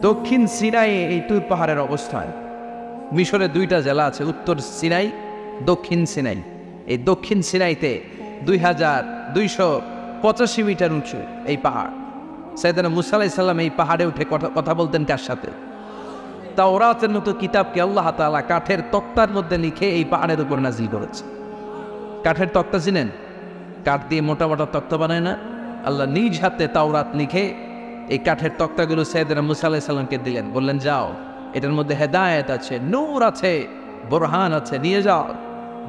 দক্ষিণ সিনাই এই তুর পাহাড়ের অবস্থান। মিশরে দুইটা জেলা আছে, উত্তর সিনাই, দক্ষিণ সিনাই। এই দক্ষিণ সিনাইতে 2285 মিটার উঁচু এই পাহাড়। সাইয়েদনা মুসা আলাইহিস সালাম এই পাহাড়ে উঠে কথা বলতেন কার সাথে? তাওরাতের মতো কিতাবকে আল্লাহ তাআলা কাঠের তক্তার মধ্যে লিখে এই পাহাড়ের উপর নাজিল করেছে। কাঠের তক্তা চিনেন? কাঠ দিয়ে মোটা মোটা তক্তা বানায় না? আল্লাহ নিজ হাতে তাওরাত লিখে এই কাঠের তক্তাগুলো সাইয়েদনা মুসা আলাইহিস সালামকে দিলেন, বললেন যাও, এটার মধ্যে হেদায়েত আছে, নূর আছে, বোরহান আছে, নিয়ে যাও,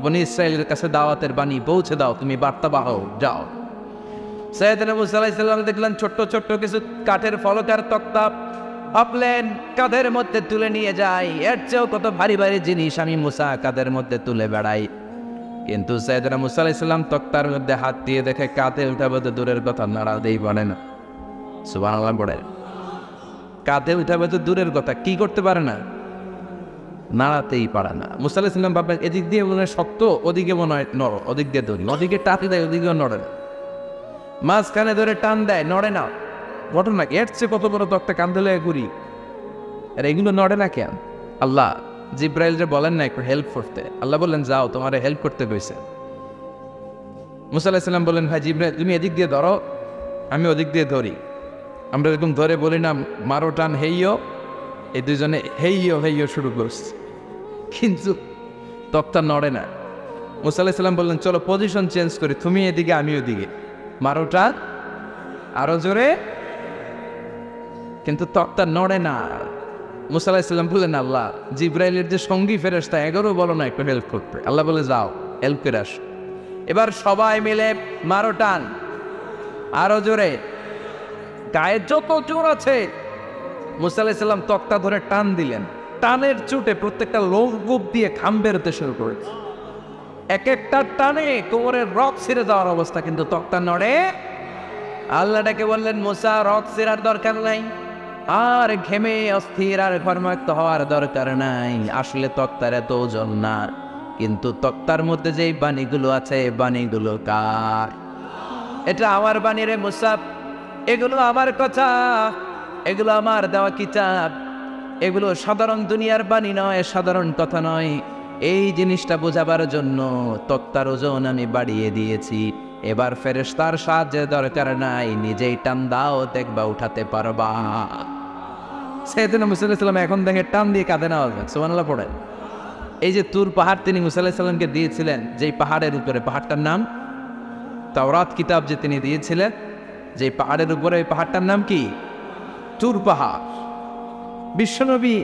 বনি ইসরায়েলের কাছে দাওয়াতের বাণী পৌঁছে দাও, তুমি বার্তাবাহ, যাও। সাইয়েদনা মুসা আলাইহিস সালাম দেখলেন ছোট্ট ছোট্ট কিছু কাঠের ফলকার তক্তা, ভাবলেন কাঁধের মধ্যে তুলে নিয়ে যাই, এর চেয়েও কত ভারী ভারী জিনিস আমি মুসা কাঁধের মধ্যে তুলে বেড়াই। কিন্তু সাইয়েদনা মুসা আলাইহিস সালাম তক্তার মধ্যে হাত দিয়ে দেখে কাঁধে উঠাবে তো দূরের কথা, নাড়াতেই পারে না। সুবহানাল্লাহ পড়ে। কাঁধে উঠাবে তো দূরের কথা, কি করতে পারে না? নাড়াতেই পারে না। মুসা আলাইহিস সালাম ভাবলেন এদিক দিয়ে মনে হয় শক্ত, ওদিকে মনে হয় নড়, ওদিক দিয়ে ধরি, ওদিকে টাতি দেয়, ওদিকেও নড়ে না, মাঝখানে ধরে টান দেয়, নড়ে না। ঘটনা এর চেয়ে কত বড় তক্তা কাঁধে লয়ে ঘুরি, আর এগুলো নড়ে না কেন? আল্লাহ জিব্রাইলরে বলেন না একটু হেল্প করতে? আল্লাহ বললেন যাও, তোমার হেল্প করতে কইছে। মুসা আলাইহিস সালাম বললেন ভাই জিব্রাইল তুমি এদিক দিয়ে ধরো, আমি ওদিক দিয়ে ধরি। আমরা এরকম ধরে বলি না মারো টান হেইও, এই দুজনে হেইও হেইও শুরু করছে, কিন্তু তক্তা নড়ে না। মুসা আলাইহিস সালাম বললেন চলো পজিশন চেঞ্জ করি, তুমি এদিকে আমি ওদিকে, মারো টান আরো জোরে, কিন্তু তক্তা নড়ে না। মুসা আলাইহিস সালাম বললেন আল্লাহ জিব্রাইলের যে সঙ্গী ফেরেশতা 11 বলো না একটু হেল্প করতে। আল্লাহ বলে যাও হেল্প করে আসো। এবার সবাই মিলে মারো টান আরো জোরে, গায়ে যত জোর আছে। মুসা আলাইহিস সালাম তক্তা ধরে টান দিলেন, টানের চুটে প্রত্যেকটা লোমকূপ দিয়ে খাম বেরোতে শুরু করেছে। এক একটা টানে কোমরের রক ছিঁড়ে যাওয়ার অবস্থা, কিন্তু তক্তা নড়ে। আল্লাহ ডেকে বললেন মুসা রক ছিঁড়ার দরকার নাই, আর ঘেমে অস্থির আর ঘর্মাক্ত হওয়ার দরকার নাই। আসলে তক্তার এত ওজন না, কিন্তু তক্তার মধ্যে যেই বাণীগুলো আছে বাণীগুলো কার? এটা আমার বাণী রে মুসা, এগুলো আমার কথা, এগুলো আমার দেওয়া কিতাব, এগুলো সাধারণ দুনিয়ার বাণী নয়, সাধারণ কথা নয়। এই জিনিসটা বোঝাবার জন্য তক্তার ওজন আমি বাড়িয়ে দিয়েছি। এবার ফেরেশতার সাহায্যের দরকার নাই, নিজেই টান দাও, দেখবা উঠাতে পারবা। সাইয়েদনা মুসা আলাইহিস সালাম এখন দেখে টান দিয়ে কাঁধে নেওয়া যায়। সুবহানাল্লাহ পড়ে। এই যে তুর পাহাড় তিনি মুসা আলাইহিস সালামকে দিয়েছিলেন, যেই পাহাড়ের উপরে, পাহাড়টার নাম তাওরাত কিতাব যে তিনি দিয়েছিলেন, যে পাহাড়ের উপরে, ওই পাহাড়টার নাম কি? তুর পাহাড়। বিশ্বনবী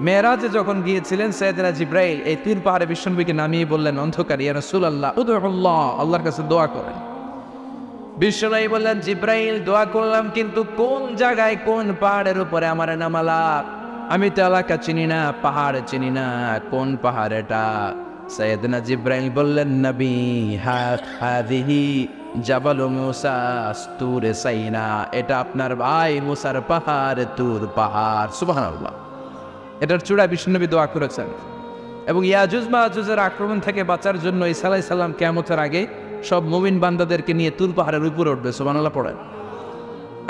মেরাজে যখন গিয়েছিলেন সাইয়েদনা জিব্রাইল এই তুর পাহাড়ে বিশ্বনবীকে নামিয়ে বললেন অন্ধকার, ইয়া রাসূলুল্লাহ উদউল্লাহ, আল্লাহর কাছে দোয়া করেন। বিশ্বনবী বললেন জিব্রাইল দোয়া করলাম, কিন্তু কোন জায়গায় কোন পাহাড়ের উপরে আমার নামালা? আমি তো এলাকা চিনি না, পাহাড় চিনি না, কোন পাহাড় এটা? সাইয়েদনা জিব্রাইল বললেন নবী হাদিহি জাবাল মুসা তুর সাইনা, এটা আপনার ভাই মুসার পাহাড়, তুর পাহাড়। সুবহানাল্লাহ। এটার চূড়ায় বিশ্বনবী দোয়া করেছেন। এবং ইয়াজুজ মায়াজুজের আক্রমণ থেকে বাঁচার জন্য ঈসা আলাইহিস সালাম কিয়ামতের আগে সব মুমিন বান্দাদেরকে নিয়ে তুর পাহাড়ের উপরে উঠবে। সুবহানাল্লাহ পড়েন।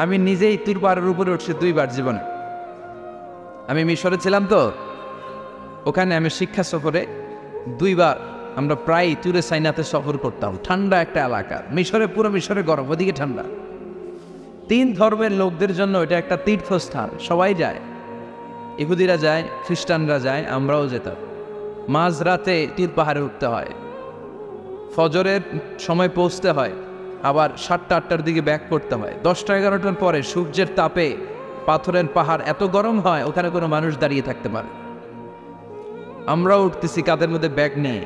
আমি নিজেই তুর পাহাড়ের উপরে উঠছি 2 বার জীবনে। আমি মিশরে ছিলাম তো, ওখানে আমি শিক্ষা সফরে 2 বার আমরা প্রায় তুরে সাইনাতে সফর করতাম। ঠান্ডা একটা এলাকা, মিশরে, পুরো মিশরে গরম, ওদিকে ঠান্ডা। 3 ধর্মের লোকদের জন্য এটা একটা তীর্থস্থান, সবাই যায়, ইহুদিরা যায়, খ্রিস্টানরা যায়, আমরাও যেতাম। মাঝরাতে তুর পাহাড়ে উঠতে হয়, ফজরের সময় পৌঁছতে হয়, আবার 7টা 8টার দিকে ব্যাক করতে হয়। 10টা 11টার পরে সূর্যের তাপে পাথরের পাহাড় এত গরম হয় ওখানে কোনো মানুষ দাঁড়িয়ে থাকতে পারে। আমরাও উঠতেছি কাঁধের মধ্যে ব্যাগ নিয়ে,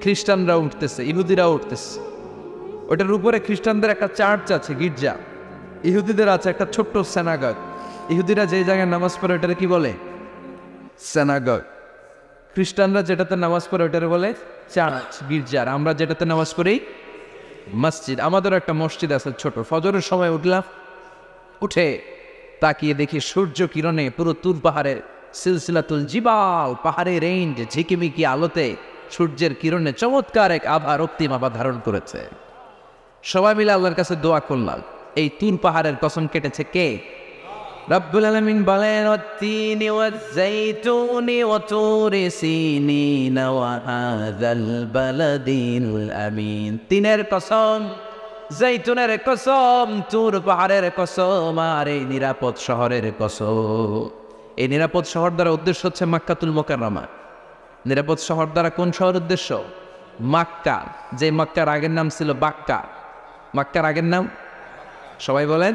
খ্রিস্টানরাও উঠতেছে, ইহুদিরাও উঠতেছে। ওটার উপরে খ্রিস্টানদের একটা চার্চ আছে, গির্জা, ইহুদিদের আছে একটা ছোট্ট সিনাগগ। ইহুদিরা যে জায়গায় নামাজ পড়ে ওটারে কি বলে? সিনাগগ। খ্রিস্টানরা যেটাতে নামাজ পড়ে ওটারে বলে চার্চ, গির্জার। আমরা যেটাতে নামাজ পড়ি মসজিদ। আমাদের একটা মসজিদ আছে ছোট। ফজরের সময় উঠলাম, উঠে তাকিয়ে দেখি সূর্য কিরণে পুরো তুর পাহাড়ের সিলসিলাতুল জিবাল, পাহাড়ের রেঞ্জ ঝিকিমিকি আলোতে সূর্যের কিরণে চমৎকার এক আভা, রক্তিম আভা ধারণ করেছে। সবাই মিলে আল্লাহর কাছে দোয়া করলাম। এই তুর পাহাড়ের কসম কেটেছে কে? রব্বুল আলামিন বলেন ওয়াত-তিনি ওয়াজ-যাইতুনি ওয়া তুরি সিনিন ওয়া হাযাল বালাদিল আমিন। তিনের কসম, জাইতুনের কসম, তুর পাহাড়ের কসম, আর এই নিরাপদ শহরের কসম। এই নিরাপদ শহর দ্বারা উদ্দেশ্য হচ্ছে মক্কাতুল মুকাররমা। নিরাপদ শহর দ্বারা কোন শহর উদ্দেশ্য? মক্কা। যে মক্কার আগের নাম ছিল বাক্কা। মক্কার আগের নাম সবাই বলেন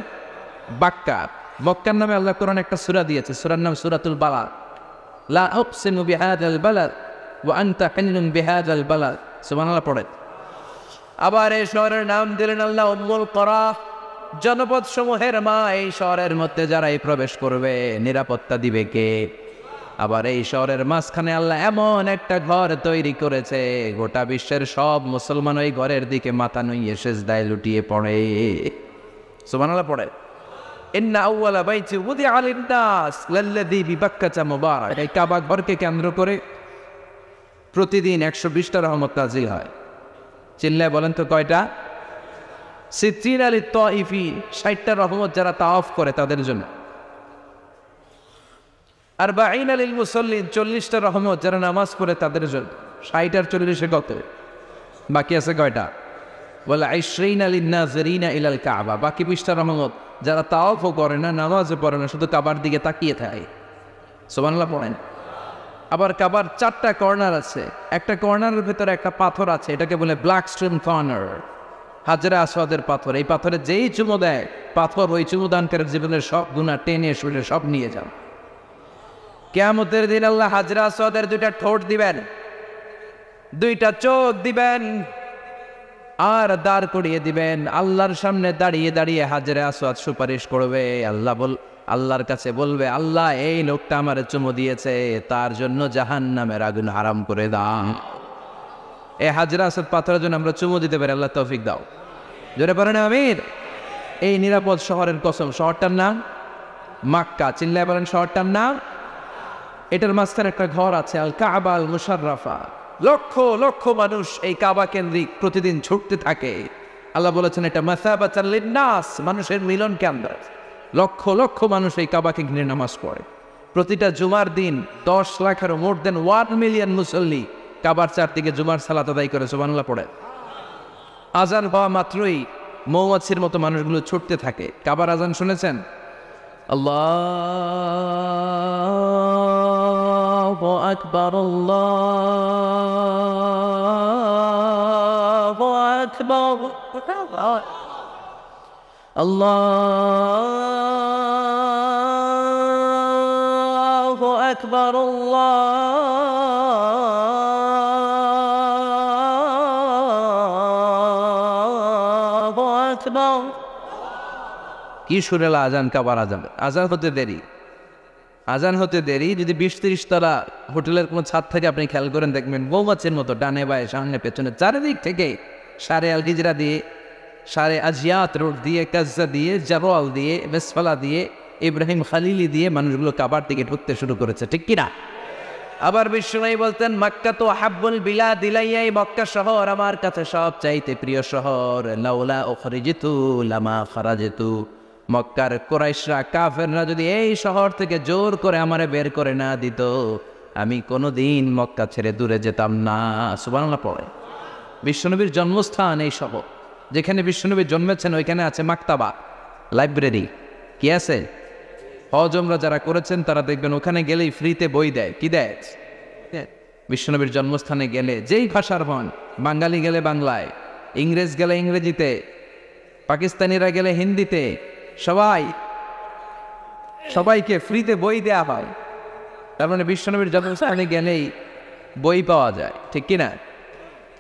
বাক্কা। মক্কার নামে আল্লাহ কোরআন একটা সূরা দিয়েছে, সূরার নাম সূরাতুল বালাদ। লা উকসিমু বিহাযাল বালাদ ওয়া আনতা হিল্লুম বিহাযাল বালাদ। সুবহানাল্লাহ পড়ে। আবার এই শহরের নাম দিলেন আল্লাহ উম্মুল কুরা, জনপদ সমূহের মা। এই শহরের মধ্যে যারাই প্রবেশ করবে নিরাপত্তা দিবে কে? আবার এই শহরের মাঝখানে আল্লাহ এমন একটা ঘর তৈরি করেছে, গোটা বিশ্বের সব মুসলমান ওই ঘরের দিকে মাথা নুইয়ে সিজদায় লুটিয়ে পড়ে। সুবহানাল্লাহ পড়ে। ইন্না আউওয়ালা বাইতি উযিআ লিন-নাস লাল্লাযী বিবাক্কাতা মুবারাক। এই কাবা ঘরকে কেন্দ্র করে প্রতিদিন 120টা রহমত নাযিল হয়। চিল্লায় বলেন তো কয়টা? সিত্রিন আলী তাইফি, 60টা রহমত যারা তাওয়াফ করে তাদের জন্য। আর বাঈন আলীল মুসল্লিন, 40টা রহমত যারা নামাজ পড়ে তাদের জন্য। 60 আর 40 কত? বাকি আছে কয়টা? বলে 20 আলীন নাযিরিনা ইলাল কাবা। বাকি 20টা রহমত যারা তাওয়াফও করে না, নামাজও পড়ে না, শুধু কাবার দিকে তাকিয়ে থাকে। সুবহানাল্লাহ পড়েন। আবার কাবার 4টা কর্নার আছে। একটা কর্নারের ভেতরে একটা পাথর আছে, এটাকে বলে ব্ল্যাক স্টোন কর্নার, হাজরে আসওয়াদের পাথর। এই পাথরে যেই চুমো দেয়, পাথর ওই চুমোদানকারীর জীবনের সব গুনাহ টেনে শুনে সব নিয়ে যান। কিয়ামতের দিন আল্লাহ হাজরে আসওয়াদের 2টা ঠোঁট দিবেন, 2টা চোখ দিবেন, আর দাঁড় করিয়ে দিবেন। আল্লাহর সামনে দাঁড়িয়ে দাঁড়িয়ে হাজরে আসওয়াদ সুপারিশ করবে। আল্লাহর কাছে বলবে, আল্লাহ এই লোকটা আমার চুমো দিয়েছে, তার জন্য জাহান্নামের আগুন হারাম করে দাও। এই হাজরে আসওয়াদ পাথরের জন্য আমরা চুমো দিতে পারি, আল্লাহ তৌফিক দাও। জোরে পড়েন আমিন। এই নিরাপদ শহরের কসম। শহরটার নাম মক্কা। চিল্লায় বলেন শহরটার নাম। এটার মাঝখানে একটা ঘর আছে, আল কাবা আল মুশাররাফা। লক্ষ লক্ষ মানুষ এই কাবা কেন্দ্রিক প্রতিদিন ছুটতে থাকে। আল্লাহ বলেছেন এটা মাসাবাতাল লিন-নাস, মানুষের মিলন কেন্দ্র। লক্ষ লক্ষ মানুষ এই কাবাকে ঘিরে নামাজ পড়ে। প্রতিটা জুমার দিন 10 লাখেরও মোর দেন 1 মিলিয়ন মুসল্লি কাবার চারদিকে জুমার সালাত আদায় করে সুবহানাল্লাহ পড়ে। আজান হওয়া মাত্রই মৌমাছির মতো মানুষগুলো ছুটতে থাকে। কাবার আজান শুনেছেন? আল্লাহু আকবার, আল্লাহু আকবার, আল্লাহু আকবার, আল্লাহু আকবার। কি সুরেলা আজান! কাবার আজান। আজান হতে দেরি, আজান হতে দেরি। যদি 20-30 তলা হোটেলের কোনো ছাদ থেকে আপনি খেয়াল করেন, দেখবেন মৌমাছির মতো ডানে বায়ে সামনে পেছনে চারিদিক থেকে সারে আল হিজরা দিয়ে, সারে আজিয়াত রোড দিয়ে, কাজ্জা দিয়ে, জারওয়াল দিয়ে, মেসফালা দিয়ে, ইব্রাহিম খালিলি দিয়ে মানুষগুলো কাবার দিকে ঢুকতে শুরু করেছে, ঠিক কিনা? আবার বিশ্বনবী বলতেন, মক্কা তো হাব্বুল বিলাদ ইলাইয়া, মক্কা শহর আমার কাছে সব চাইতে প্রিয় শহর। লাউলা উখরিজিতু লামা খারাজিতু। মক্কার কুরাইশরা, কাফেররা যদি এই শহর থেকে জোর করে আমারে বের করে না দিত, আমি কোনোদিন মক্কা ছেড়ে দূরে যেতাম না। সুবহানাল্লাহ পড়ে। বিশ্বনবীর জন্মস্থান এই শহর। যেখানে বিশ্বনবী জন্মেছেন ওইখানে আছে মাকতাবা, লাইব্রেরি। কি আছে? হজ উমরা যারা করেছেন তারা দেখবেন ওখানে গেলেই ফ্রিতে বই দেয়। কি দেয়? বিশ্বনবীর জন্মস্থানে গেলে যেই ভাষার হন, বাঙালি গেলে বাংলায়, ইংরেজ গেলে ইংরেজিতে, পাকিস্তানিরা গেলে হিন্দিতে, সবাইকে ফ্রিতে বই দেয়া হয়। তার মানে বিশ্বনবীর জন্মস্থানে গেলেই বই পাওয়া যায়, ঠিক কিনা?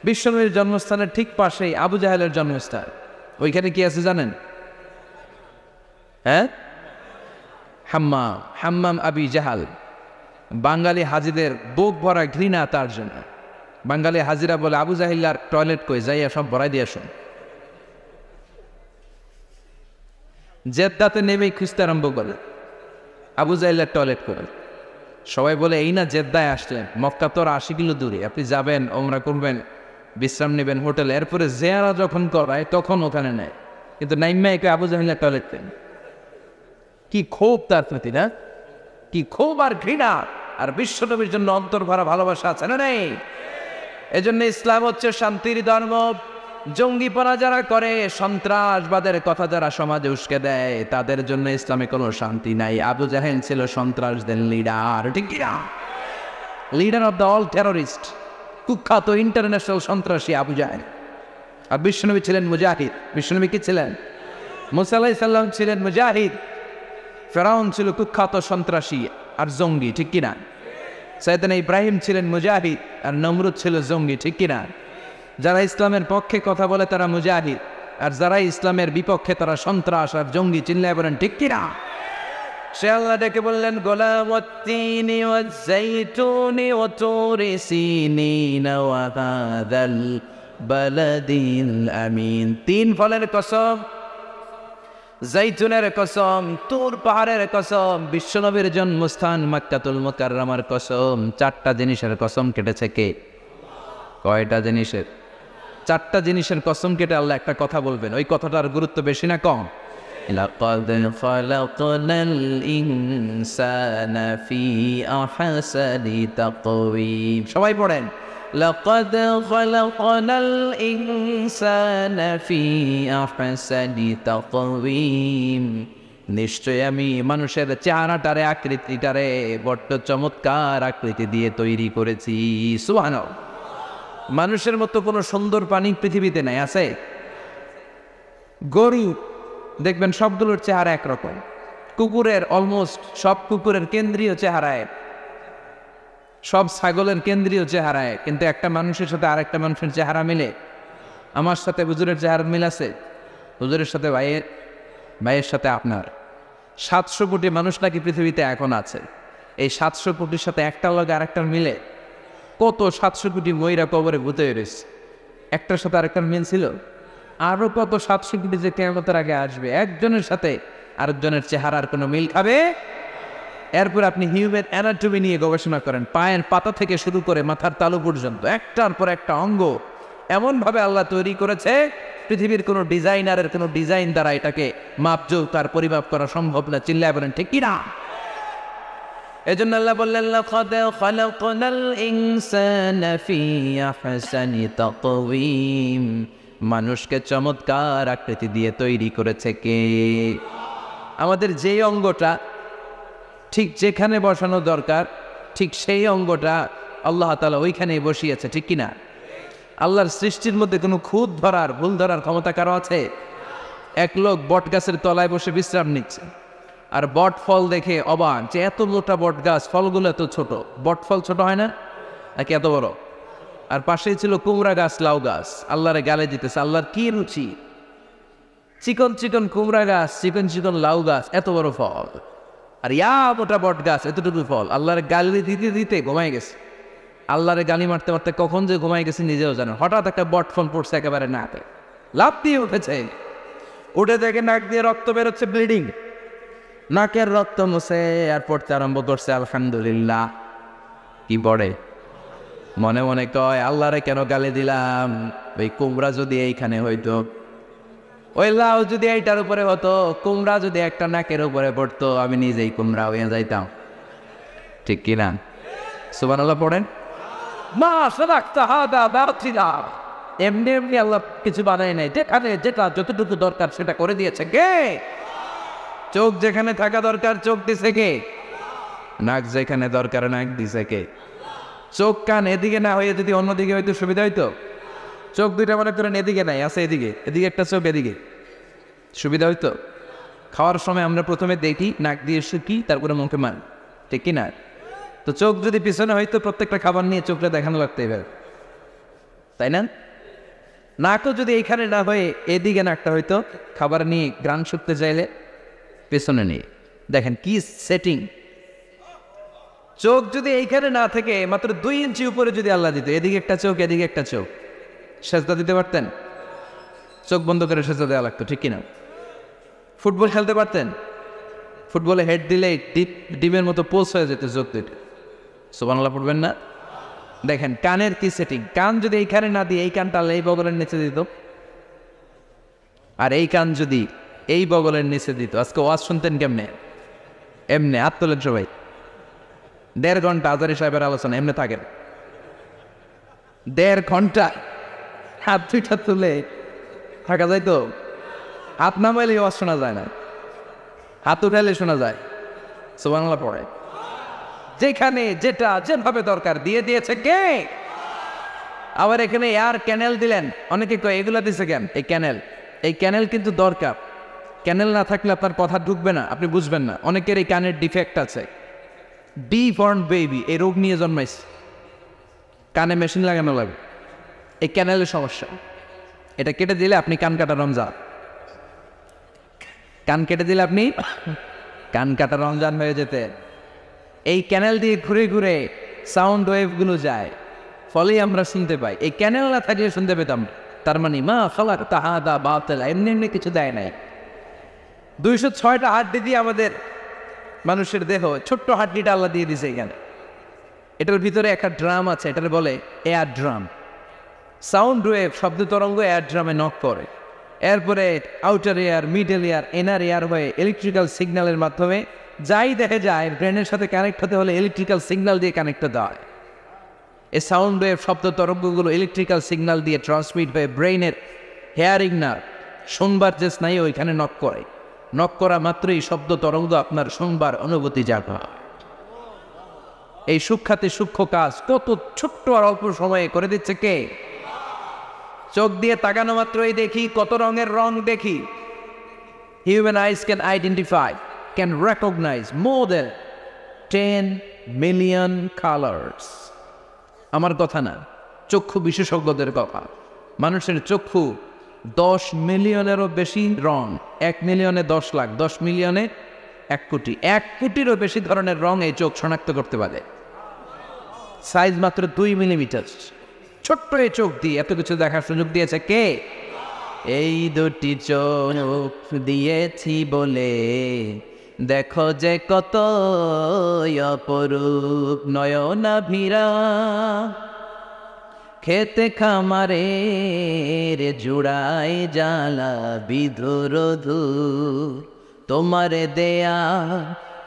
বিশ্বনবীর জন্মস্থানের ঠিক পাশেই আবু জাহেলের জন্মস্থান। ওইখানে কি আছে জানেন? হ্যাঁ, হাম্মাম আবি জাহাল। বাঙালি হাজিদের বুক ভরা ঘৃণা তার জন্য। বাঙালি হাজিরা বলে, আবু জাহিল্লার টয়লেট কই, যাইয়া সব ভরাই দিয়ে আসুন। জেদ্দাতে নেমেই খুঁজতে আরম্ভ করে, আবু জাহিল্লার টয়লেট করে। সবাই বলে, এই না জেদ্দায় আসলেন, মক্কা তো 80 কিলো দূরে, আপনি যাবেন, ওমরা করবেন, বিশ্রাম নেবেন হোটেলে, এরপরে জিয়ারা যখন করায় তখন ওখানে নেয়। কিন্তু নাইম্মা একে আবু জাহিল্লার টয়লেট পেন। কি ক্ষোভ তার প্রতি, না কি ক্ষোভ আর ঘৃণা, আর বিশ্বনবীর জন্য অন্তর ভরা ভালোবাসা আছে না নেই? এজন্য ইসলাম হচ্ছে শান্তির ধর্ম। জঙ্গিপনা যারা করে, সন্ত্রাসবাদের কথা যারা সমাজে উস্কে দেয়, তাদের জন্য ইসলামে কোনো শান্তি নাই। আবু জাহেল ছিল সন্ত্রাসদের লিডার, ঠিক কিনা? Leader of the all terrorist, কুখ্যাত ইন্টারন্যাশনাল সন্ত্রাসী আবু জাহেল। আর বিশ্বনবী ছিলেন মুজাহিদ। বিশ্বনবী কি ছিলেন? মুসা আলাইহিস সালাম ছিলেন মুজাহিদ। ফেরাউন ছিল কুখ্যাত সন্ত্রাসী আর জঙ্গি, ঠিক কিনা? সাইয়েদনা ইব্রাহিম ছিলেন মুজাহিদ আর নমরুদ ছিল জঙ্গি, ঠিক কিনা? যারা ইসলামের পক্ষে কথা বলে তারা মুজাহিদ, আর যারা ইসলামের বিপক্ষে তারা সন্ত্রাস আর জঙ্গি। চিল্লায় বলেন ঠিক কিনা? সে আল্লাহ ডেকে বললেন, গোলামুত্তিনি ওয়াজ-যাইতুনি ওয়া তুরি সিনিন ওয়া হাযাল বালাদিল আমিন। তিন ফলের কসম, জাইতুনের কসম, তুর পাহাড়ের কসম, বিশ্বনবীর জন্মস্থান মক্কাতুল মুকাররমার কসম। চারটা জিনিসের কসম কেটেছে কে? কয়টা জিনিসের? চারটা জিনিসের কসম কেটে আল্লাহ একটা কথা বলবেন। ওই কথাটার গুরুত্ব বেশি না কম? লাকাদ খালাকনাল ইনসানা ফি আহসানি তাকওয়িম। সবাই পড়েন, লাকাদ খালাকনাল ইনসানা ফি আহসানি তাকওয়িম। নিশ্চয় আমি মানুষের চেহারাটারে, আকৃতিটারে বড্ড চমৎকার আকৃতি দিয়ে তৈরি করেছি। সুবহানাল্লাহ। মানুষের মতো কোনো সুন্দর প্রাণী পৃথিবীতে নাই, আছে? গরু দেখবেন সবগুলোর চেহারা একরকম। কুকুরের অলমোস্ট সব কুকুরের কেন্দ্রীয় চেহারায়, সব ছাগলের কেন্দ্রীয় চেহারায়, কিন্তু একটা মানুষের সাথে আরেকটা মানুষের চেহারা মিলে। আমার সাথে হুজুরের চেহারা মিল আছে, হুজুরের সাথে ভাইয়ের, ভাইয়ের সাথে আপনার। 700 কোটি মানুষ নাকি পৃথিবীতে এখন আছে। এই 700 কোটির সাথে একটা লগে আরেকটার মিলে কত 700 কোটি ময়রা কবরে ভূতে রয়েছে, একটার সাথে আরেকটার মিল ছিল। আরও কত 700 কোটি যে কিয়ামতের আগে আসবে, একজনের সাথে আরেকজনের চেহারার কোনো মিল খাবে? এরপর আপনি হিউম্যান অ্যানাটমি নিয়ে গবেষণা করেন, পায়ের পাতা থেকে শুরু করে মাথার তালু পর্যন্ত একটার পর একটা অঙ্গ এমনভাবে আল্লাহ তৈরি করেছে, পৃথিবীর কোনো ডিজাইনারের কোনো ডিজাইন দ্বারা এটাকে মাপজোক তার পরিমাপ করা সম্ভব না। চিল্লায় বলেন ঠিক কিনা? এজন্য আল্লাহ বললেন, লাকাদ খালাকনাল ইনসানা ফি আহসানি তাকওয়িম। মানুষকে চমৎকার আকৃতি দিয়ে তৈরি করেছে কে? আমাদের যেই অঙ্গটা ঠিক যেখানে বসানো দরকার, ঠিক সেই অঙ্গটা আল্লাহ তাআলা ওইখানেই বসিয়েছে, ঠিক কিনা? আল্লাহর সৃষ্টির মধ্যে কোনো খুঁত ধরার, ভুল ধরার ক্ষমতা কারো আছে? এক লোক বট গাছের তলায় বসে বিশ্রাম নিচ্ছে, আর বট ফল দেখে অবাক যে এত মোটা বট গাছ, ফলগুলো এত ছোট। বট ফল ছোট হয় না নাকি এত বড়? আর পাশেই ছিল কুমড়া গাছ, লাউ গাছ। আল্লাহরে গালে দিতেছে, আল্লাহর কি রুচি! চিকন চিকন কুমড়া গাছ, চিকন চিকন লাউ গাছ, এত বড় ফল, আর ইয়া মোটা বট গাছ, এতটুকু ফল। আল্লাহরে গালি দিতে দিতে ঘুমাই গেছে। আল্লাহরে গালি মারতে মারতে কখন যে ঘুমাই গেছে নিজেও জানেন। হঠাৎ একটা বট ফল পড়ছে একেবারে নাকে, লাফ দিয়ে উঠেছে। উঠে দেখে নাক দিয়ে রক্ত বেরোচ্ছে, ব্লিডিং। নাকের রক্ত মুছে আর পড়তে আরম্ভ করছে আলহামদুলিল্লাহ। কি পড়ে? মনে মনে কয়, আল্লাহরে কেন গালি দিলাম? ওই কুমড়া যদি এইখানে হইতো, ওই লাউ যদি এইটার উপরে হতো, কুমড়া যদি একটা নাকের উপরে পড়তো, আমি নিজেই কুমড়া হয়ে যাইতাম, ঠিক কিনা? সুবহানাল্লাহ পড়েন। মা সাদাকতা হাদা বাতিলা। এমনি এমনি আল্লাহ কিছু বানায় নাই, যেখানে যেটা যতটুকু দরকার সেটা করে দিয়েছে কে? চোখ যেখানে থাকা দরকার চোখ দিছে কে? নাক যেখানে দরকার নাক দিছে কে? চোখ কান এদিকে না হয়ে যদি অন্যদিকে হয়তো সুবিধা হইতো। চোখ দুইটা মনে করেন এদিকে নাই, আছে এদিকে, এদিকে একটা চোখ, এদিকে সুবিধা হইতো। খাওয়ার সময় আমরা প্রথমে দেখি, নাক দিয়ে শুকি, তারপরে মুখে মান, ঠিক কিনা? তো চোখ যদি পিছনে হইতো, প্রত্যেকটা খাবার নিয়ে চোখটা দেখানো লাগতো এবার, তাই না? নাকও যদি এইখানে না হয়ে এদিকে নাকটা হইতো, খাবার নিয়ে গ্রান শুকতে চাইলে পেছনে নিয়ে। দেখেন কি সেটিং! চোখ যদি এইখানে না থেকে মাত্র 2 ইঞ্চি উপরে যদি আল্লাহ দিত, এদিকে একটা চোখ এদিকে একটা চোখ, সেজদা দিতে পারতেন? চোখ বন্ধ করে সেজদা দেওয়া লাগতো, ঠিক কিনা? ফুটবল খেলতে পারতেন? ফুটবলে হেড দিলে ডিমের মতো পোস্ট হয়ে যেত চোখ দুইটা। সুবহানাল্লাহ পড়বেন না? দেখেন কানের কি সেটিং! কান যদি এইখানে না দিয়ে এই কানটা আল্লাহ এই বগলের নিচে দিত, আর এই কান যদি এই বগলের নিচে দিত, আজকে ওয়াজ শুনতেন কেমনে? এমনি হাত তোলেন সবাই। 1.5 ঘন্টা আজারি সাহেবের আলোচনা এমনি থাকেন, 1.5 ঘন্টা হাত দুইটা তুলে থাকা যায় তো? হাত নামাইলে আওয়াজ শোনা যায় না, হাত উঠাইলে শোনা যায়। সুবহানাল্লাহ পড়ে। যেখানে যেটা যেভাবে দরকার দিয়ে দিয়েছে কে? আবার এখানে এয়ার ক্যানেল দিলেন। অনেকে কয় এগুলা দিছে কেন? এই ক্যানেল কিন্তু দরকার। ক্যানেল না থাকলে আপনার কথা ঢুকবে না, আপনি বুঝবেন না। অনেকের এই কানের ডিফেক্ট আছে, ডিফর্ম বেবি, এই রোগ নিয়ে জন্মাইছে, কানে মেশিন লাগানো লাগবে, এই ক্যানেলের সমস্যা। এটা কেটে দিলে আপনি কান কাটা রমজান, কান কেটে দিলে আপনি কান কাটা রমজান হয়ে যেতে। এই ক্যানেল দিয়ে ঘুরে ঘুরে সাউন্ড ওয়েভগুলো যায়, ফলেই আমরা শুনতে পাই। এই ক্যানেল না থাকলে শুনতে পেতাম। তার মানে মা খালাক তাহাদা বাতিল, এমনি এমনি কিছু দেয় নাই। 206টা হাড্ডি দিয়ে আমাদের মানুষের দেহ, ছোট্ট হাড্ডিটা আল্লাহ দিয়ে দিছে এখানে। এটার ভিতরে একটা ড্রাম আছে, এটার বলে এয়ার ড্রাম। সাউন্ড ওয়েভ, শব্দ তরঙ্গ এয়ার ড্রামে নক করে, এরপরে outer air, middle air, inner air হয়ে ইলেকট্রিক্যাল সিগন্যালের মাধ্যমে যাই দেখে যায়, ব্রেনের সাথে কানেক্ট হতে হলে ইলেকট্রিক্যাল সিগন্যাল দিয়ে কানেক্ট হতে হয়। এই সাউন্ড ওয়েভ, শব্দ তরঙ্গগুলো ইলেকট্রিক্যাল সিগন্যাল দিয়ে ট্রান্সমিট হয়ে ব্রেইনের হেয়ারিং নার্ভ, শুনবার যে স্নায়ু, ওইখানে নক করে। নক করা মাত্রই শব্দ তরঙ্গ আপনার শুনবার অনুভূতি জাগা হয়। এই সূক্ষ্মাতি সূক্ষ্ম কাজ কত ছোট্ট আর অল্প সময়ে করে দিচ্ছে কে? চোখ দিয়ে তাকানো মাত্রই দেখি কত রঙের রং দেখি। Human eyes can identify, can recognise more than 10 million colours. আমার কথা না, চক্ষু বিশেষজ্ঞদের কথা। মানুষের চক্ষু 10 মিলিয়নেরও বেশি রং, 1 মিলিয়নে 10 লাখ, 10 মিলিয়নে 1 কোটি, 1 কোটিরও বেশি ধরনের রং এই চোখ শনাক্ত করতে পারে। সাইজ মাত্র 2 মিলিমিটার। ছোট্ট এই চোখ দিয়ে এত কিছু দেখার সুযোগ দিয়েছে কে? এই দুটি চোখ দিয়েছি বলে দেখো যে কত অপরূপ নয়নাভিরা, খেতে খামারের জুড়াই জ্বালা বিধুরধু, তোমারে দেয়া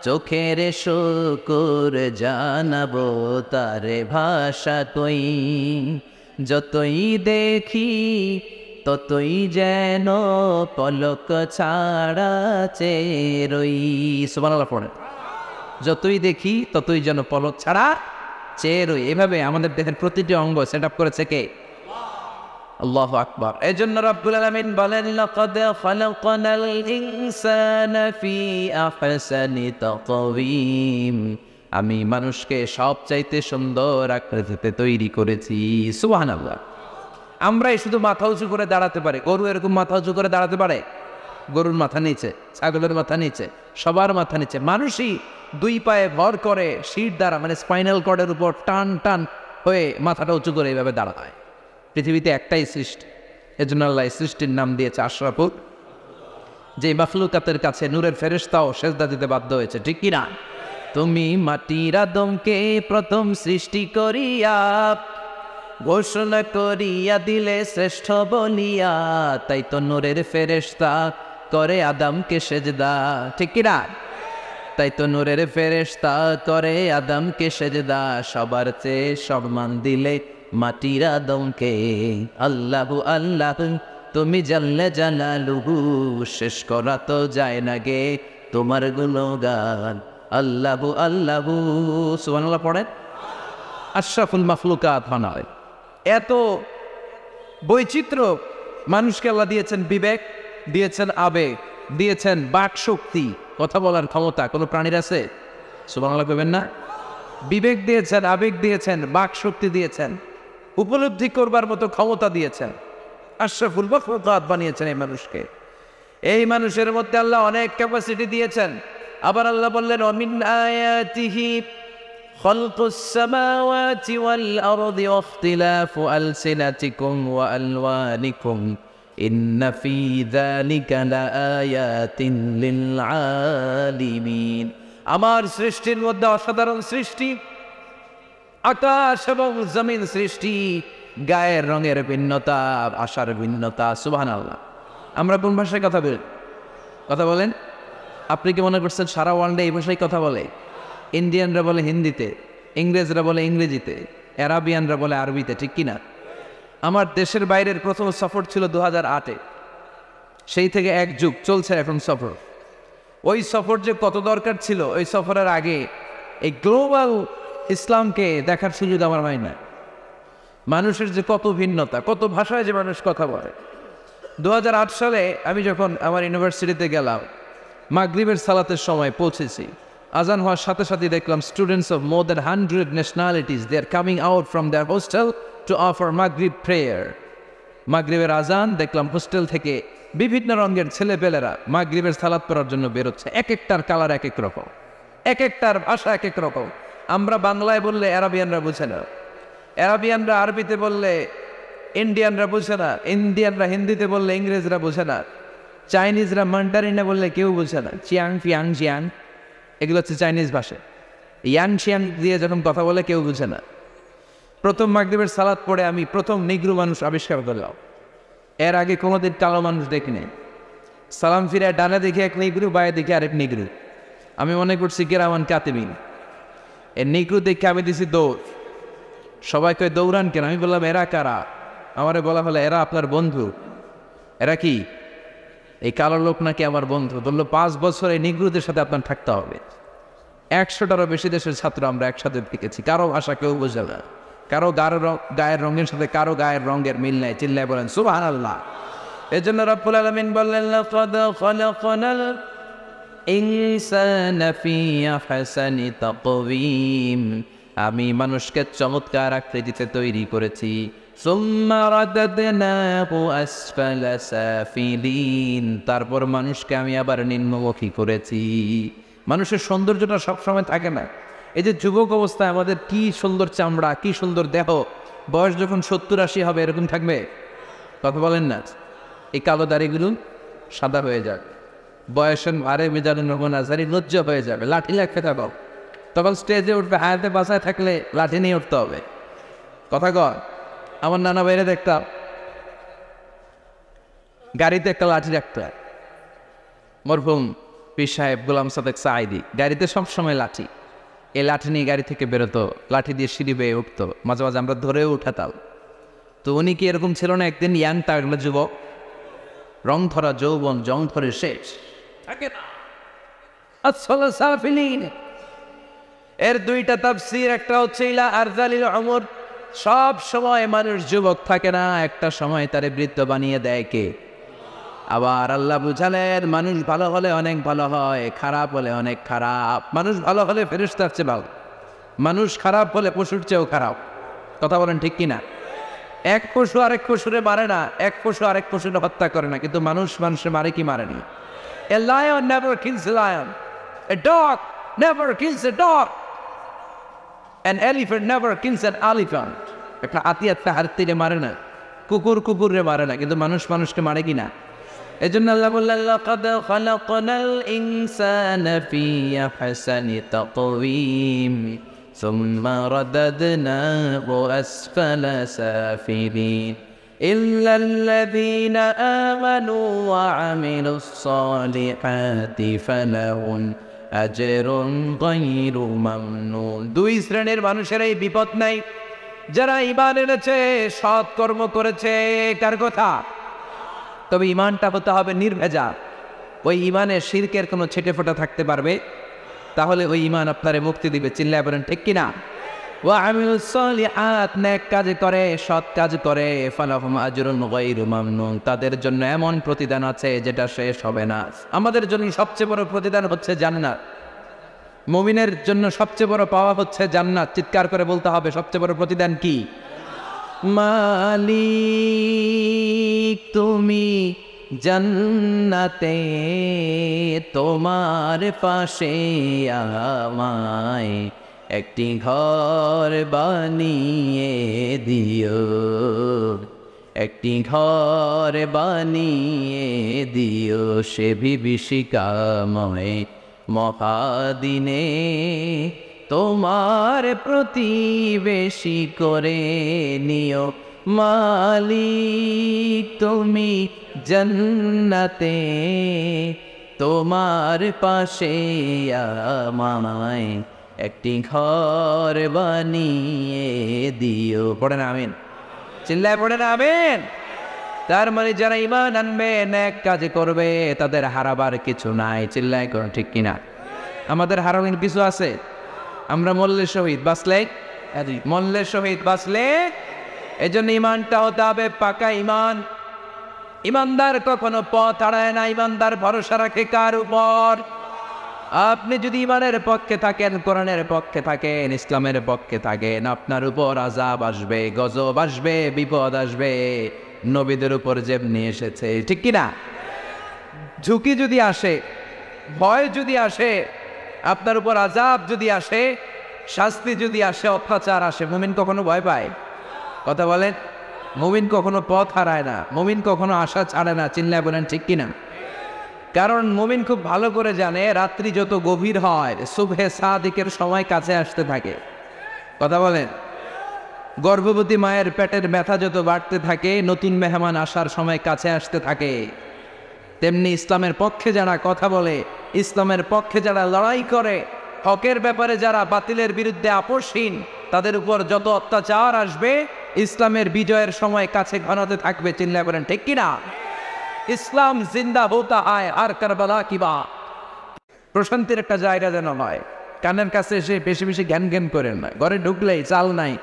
চোখের শুকুর জানাবো তারে ভাষা কই। যতই দেখি ততই যেন পলক ছাড়া চেরই। সুবহানাল্লাহ পড়ে। যতই দেখি ততই যেন পলক ছাড়া চেরই। এভাবে আমাদের দেহের প্রতিটি অঙ্গ সেট আপ করেছে কে? আল্লাহু আকবার। এজন্য রব্বুল আলামিন বলেন, লাকাদ খালাকনাল ইনসানা ফি আহসানি তাকওয়িম, আমি মানুষকে সবচাইতে সুন্দর আকৃতিতে তৈরি করেছি। সুবহানাল্লাহ। আমরাই শুধু মাথা উঁচু করে দাঁড়াতে পারি, গরু এরকম মাথা উঁচু করে দাঁড়াতে পারে? গরুর মাথা নিচে, ছাগলের মাথা নিচে, সবার মাথা নিচে। মানুষই 2 পায়ে ভর করে শির দ্বারা, মানে স্পাইনাল কর্ডের উপর টান টান হয়ে মাথাটা উঁচু করে এইভাবে দাঁড়ায়। পৃথিবীতে একটাই সৃষ্টি, এজন্য আল্লাহ সৃষ্টির নাম দিয়েছে আশরাফুল, যে মাখলুকাতের কাছে নূরের ফেরেশতাও সেজদা দিতে বাধ্য হয়েছে, ঠিক কি না? তুমি মাটির আদমকে প্রথম সৃষ্টি করিয়া ঘোষণা করিয়া দিলে শ্রেষ্ঠ বলিয়া, তাই তো নূরের ফেরেশতা করে আদমকে সেজদা, ঠিক কি না? তাই তো নূরের ফেরেশতা করে আদমকে সেজদা, সবার চেয়ে সম্মান দিলে মাটির আদমকে। আল্লাহু আল্লাহ তুমি জাল্লে জালালুহু, শেষ করা তো যায় না গে তোমার গুণগান। আল্লাহু আল্লাহু। সুবহানাল্লাহ পড়েন। আশরাফুল মাখলুকাত বানায়। এত বৈচিত্র্য মানুষকে আল্লাহ দিয়েছেন, বিবেক দিয়েছেন, আবেগ দিয়েছেন, বাক শক্তি, কথা বলার ক্ষমতা। কোনো প্রাণীর আছে? সুবহানাল্লাহ কইবেন না? বিবেক দিয়েছেন, আবেগ দিয়েছেন, বাক শক্তি দিয়েছেন, উপলব্ধি করবার মতো ক্ষমতা দিয়েছেন। আশরাফুল মাখলুকাত বানিয়েছেন এই মানুষকে। এই মানুষের মধ্যে আল্লাহ অনেক ক্যাপাসিটি দিয়েছেন। আবার আল্লাহ বললেন, ওয়ামিন আয়াতিহি খালকুস সামাওয়াতি ওয়াল আরদি ওয়াখতিলাফু আলসিনাতিকুম ওয়া আলওয়ানিকুম ইন্না ফি যালিকা লাআয়াতিন লিল আলিমিন। আমার সৃষ্টির মধ্যে অসাধারণ সৃষ্টি, আকাশ এবং জমিন সৃষ্টি, গায়ের রঙের ভিন্নতা, ভাষার ভিন্নতা। সুবহানাল্লাহ। আমরা কোন ভাষায় কথা বলেন? আপনি কি মনে করছেন সারা ওয়ার্ল্ডে এই ভাষায় কথা বলে? ইন্ডিয়ানরা বলে হিন্দিতে, ইংরেজরা বলে ইংরেজিতে, অ্যারাবিয়ানরা বলে আরবিতে, ঠিক কিনা? আমার দেশের বাইরের প্রথম সফর ছিল 2008-এ। সেই থেকে এক যুগ চলছে এখন সফর। ওই সফর যে কত দরকার ছিল, ওই সফরের আগে এই গ্লোবাল ইসলামকে দেখার সুযোগ আমার হয় না। মানুষের যে কত ভিন্নতা, কত ভাষায় যে মানুষ কথা বলে। 2008 সালে আমি যখন আমার ইউনিভার্সিটিতে গেলাম, মাগরিবের সালাতের সময় পৌঁছেছি। আজান হওয়ার সাথে সাথে দেখলাম students of more than 100 nationalities they are coming out from their hostel to offer মাগরিব প্রেয়ার। মাগরিবের আজান দেখলাম হোস্টেল থেকে বিভিন্ন রঙের ছেলেপেলেরা মাগরিবের সালাত পড়ার জন্য বেরোচ্ছে। এক একটার কালার এক এক রকম, এক একটার ভাষা এক এক রকম। আমরা বাংলায় বললে অ্যারাবিয়ানরা বুঝে না, অ্যারাবিয়ানরা আরবিতে বললে ইন্ডিয়ানরা বুঝে না, ইন্ডিয়ানরা হিন্দিতে বললে ইংরেজরা বুঝে না, চাইনিজরা মান্ডারিনে বললে কেউ বুঝে না। চিয়াং ফিয়াং জিয়াং এগুলো হচ্ছে চাইনিজ ভাষা। ইয়াং শিয়াং দিয়ে যখন কথা বলে কেউ বুঝে না। প্রথম মাগরিবের সালাত পড়ে আমি প্রথম নিগ্রু মানুষ আবিষ্কার করলাম। এর আগে কোনোদিন কালো মানুষ দেখিনি। সালাম ফিরে ডানে দেখে এক নিগ্রু, বায়ে দেখে আরেক নিগ্রু। আমি মনে করছি কেরামান কাতিবিন। এর নিগ্রু দেখে আমি দিছি দৌড়। সবাই কয় দৌড়ান কেন? আমি বললাম এরা কারা? আমারে বলা হলো এরা আপনার বন্ধু। এরা কি? এই কালো লোক নাকি আমার বন্ধু। বললো 5 বছর এই নিগ্রুদের সাথে আপনার থাকতে হবে। 100টারও বেশি দেশের ছাত্র আমরা একসাথে থেকেছি। কারো ভাষা কেউ বোঝে না, কারো গায়ের রঙের সাথে কারো গায়ের রঙের মিল নাই। চিল্লায় বলেন সুবহানাল্লাহ। এই জন্য রব্বুল আলামিন বললেন লাকাদ খালাকনাল ইনসানা ফি আহসানি তাকওয়িম। আমি মানুষকে চমৎকার আকৃতিতে তৈরি করেছি। সুম্মা রাদাদনাহু আসফালা সাফিলিন। তারপর মানুষকে আমি আবার নিম্নমুখী করেছি। মানুষের সৌন্দর্যটা সবসময় থাকে না। এই যে যুবক অবস্থায় আমাদের কি সুন্দর চামড়া, কি সুন্দর দেহ, বয়স যখন 70-80 হবে এরকম থাকবে? কথা বলেন না। এই কালো দাড়িগুলো সাদা হয়ে যাবে, বয়সের ভারে মেজানো নমনাজারি লজ্জা হয়ে যাবে, লাঠি লাগতে থাকো। তখন স্টেজে উঠবে, হায়াতে বাসায় থাকলে লাঠি নিয়ে উঠতে হবে। কথা কর। আমার নানা বাইরে দেখতাম গাড়িতে একটা লাঠি রাখতো। মরহুম পীর সাহেব গোলাম সাদেক সাঈদী গাড়িতে সবসময় লাঠি। এই লাঠি নিয়ে গাড়ি থেকে বেরোতো, লাঠি দিয়ে সিঁড়ি বেয়ে উঠতো, মাঝে মাঝে আমরা ধরেও উঠাতাম। তো উনি কি এরকম ছিল না? একদিন ইয়াং তাগলা যুবক, রং ধরা যৌবন, জং ধরে শেষ থাকে না। আসফালা সাফিলিন এর 2টা তাফসীর। একটা হচ্ছে ইলা আরজালিল উমর, সব সময় মানুষ যুবক থাকে না, একটা সময় তারে বৃদ্ধ বানিয়ে দেয় কে? আবার আল্লাহ বুঝালেন মানুষ ভালো হলে অনেক ভালো হয়, খারাপ হলে অনেক খারাপ। মানুষ ভালো হলে ফেরেশতার চেয়ে ভালো, মানুষ খারাপ হলে পশুর চেয়েও খারাপ। কথা বলেন ঠিক কিনা? এক পশু আরেক পশুরে মারে না, এক পশু আরেক পশুরে হত্যা করে না, কিন্তু মানুষ মানুষের মারে কি মারেনি? A lion never kills a lion, a dog never kills a dog, an elephant never kills an elephant. একটা হাতি একটা হাতিরে মারে না, কুকুর কুকুরে মারে না, কিন্তু মানুষ মানুষকে মারে কিনা? এজন্য আল্লাহ বললেন লাকাদ খালাকনাল ইনসানা ফি আহসানি তাকওয়িম সুম্মা রাদাদনাহু আসফালা সাফিলিন ইল্লাল্লাযীনা আমানু ওয়া আমিলুস সালিহাতি ফালাহুম আজরুন গায়রু মামনুন। 2 শ্রেণীর মানুষের এই বিপদ নাই, যারা ঈমান এনেছে, সৎ কর্ম করেছে। কার কথা? তবে ঈমানটা হতে হবে নির্ভেজাল। ওই ঈমানে শিরকের কোনো ছেটে ফোঁটা থাকতে পারবে? তাহলে ওই ঈমান আপনারে মুক্তি দিবে। চিল্লায় বলেন ঠিক কিনা? ওয়া আমিলুস সালিহাত, নেক কাজ করে, সৎ কাজ করে, ফালাহুম আজরুন গায়রু মামনুন, তাদের জন্য এমন প্রতিদান আছে যেটা শেষ হবে না। আমাদের জন্য সবচেয়ে বড় প্রতিদান হচ্ছে জান্নাত। মুমিনের জন্য সবচেয়ে বড় পাওয়া হচ্ছে জান্নাত। চিৎকার করে বলতে হবে সবচেয়ে বড় প্রতিদান কি? মালিক তুমি জান্নাতে তোমার পাশে আমায় একটি ঘর বানিয়ে দিও, একটি ঘর বানিয়ে দিও সে বিভীষিকাময় মহাদিনে, তোমার প্রতিবেশী করে নিও। মালিক তুমি জান্নাতে তোমার পাশে আমায় একটি ঘর বানিয়ে দিও। পড়েন আমিন, চিল্লায় পড়েন আমিন। তার মানে যারা ঈমান আনবে, নেক কাজ করবে, তাদের হারাবার কিছু নাই। চিল্লায় করুন ঠিক কিনা? আমাদের হারানোর কিছু আছে? আমরা মল্লের শহীদ বাঁচলে, মল্লের শহীদ বাঁচলে, এই জন্য ইমানটা হতে হবে পাকা ইমান। ইমানদার কখনো পথ হারায় না। ইমানদার ভরসা রাখে কার উপর? আপনি যদি ইমানের পক্ষে থাকেন, কোরআনের পক্ষে থাকেন, ইসলামের পক্ষে থাকেন, আপনার উপর আযাব আসবে, গজব আসবে, বিপদ আসবে, নবীদের উপর যেমনি এসেছে, ঠিক কিনা? ঝুঁকি যদি আসে, ভয় যদি আসে, আপনার উপর আযাব যদি আসে, শাস্তি যদি আসে, অত্যাচার আসে, মুমিন কখনো ভয় পায়? কথা বলেন। মুমিন কখনো পথ হারায় না, মুমিন কখনো আশা ছাড়ে না। চিল্লায় বলেন ঠিক কিনা? কারণ মুমিন খুব ভালো করে জানে, রাত্রি যত গভীর হয়, সুবহে সাদিকের সময় কাছে আসতে থাকে। কথা বলেন। গর্ভবতী মায়ের পেটের ব্যথা যত বাড়তে থাকে, নতুন মেহমান আসার সময় কাছে আসতে থাকে। তেমনি ইসলামের পক্ষে যারা কথা বলে, ইসলামের পক্ষে যারা লড়াই করে, হকের ব্যাপারে যারা বাতিলের বিরুদ্ধে আপোষহীন, তাদের উপর যত অত্যাচার আসবে, ইসলামের বিজয়ের সময় কাছে ঘনাতে থাকবে। চিল্লায় বলেন ঠিক কিনা? ইসলাম জিন্দা হোতা হয় আর কারবালা কিবা। প্রশান্তির একটা জায়গা যেন হয়। কানের কাছে এসে বেশি বেশি জ্ঞান জ্ঞান করেন না। ঘরে ঢুকলেই চাল নাই,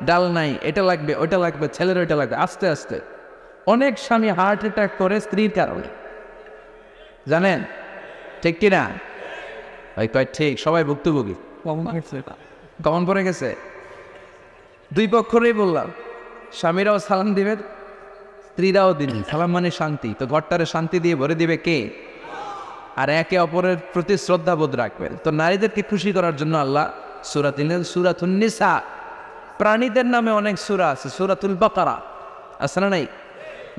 ডাল নাই, এটা লাগবে, ওইটা লাগবে, ছেলের ওইটা লাগবে। আস্তে আস্তে অনেক স্বামী হার্ট অ্যাটাক করে স্ত্রীর কারণে, জানেন ঠিক কিনা? ওই কয় ঠিক, সবাই ভুক্তভোগী। কমন পড়ে গেছে। দুই পক্ষরেই বললাম, স্বামীরাও সালাম দিবেন, স্ত্রীরাও দিবেন। সালাম মানে শান্তি, তো ঘরটারে শান্তি দিয়ে ভরে দিবে কে? আর একে অপরের প্রতি শ্রদ্ধাবোধ রাখবেন। তো নারীদেরকে খুশি করার জন্য আল্লাহ সূরা দিলেন, সূরাতুন নিসা। প্রাণীদের নামে অনেক সূরা আছে, সূরাতুল বাকারা আছে না নাই?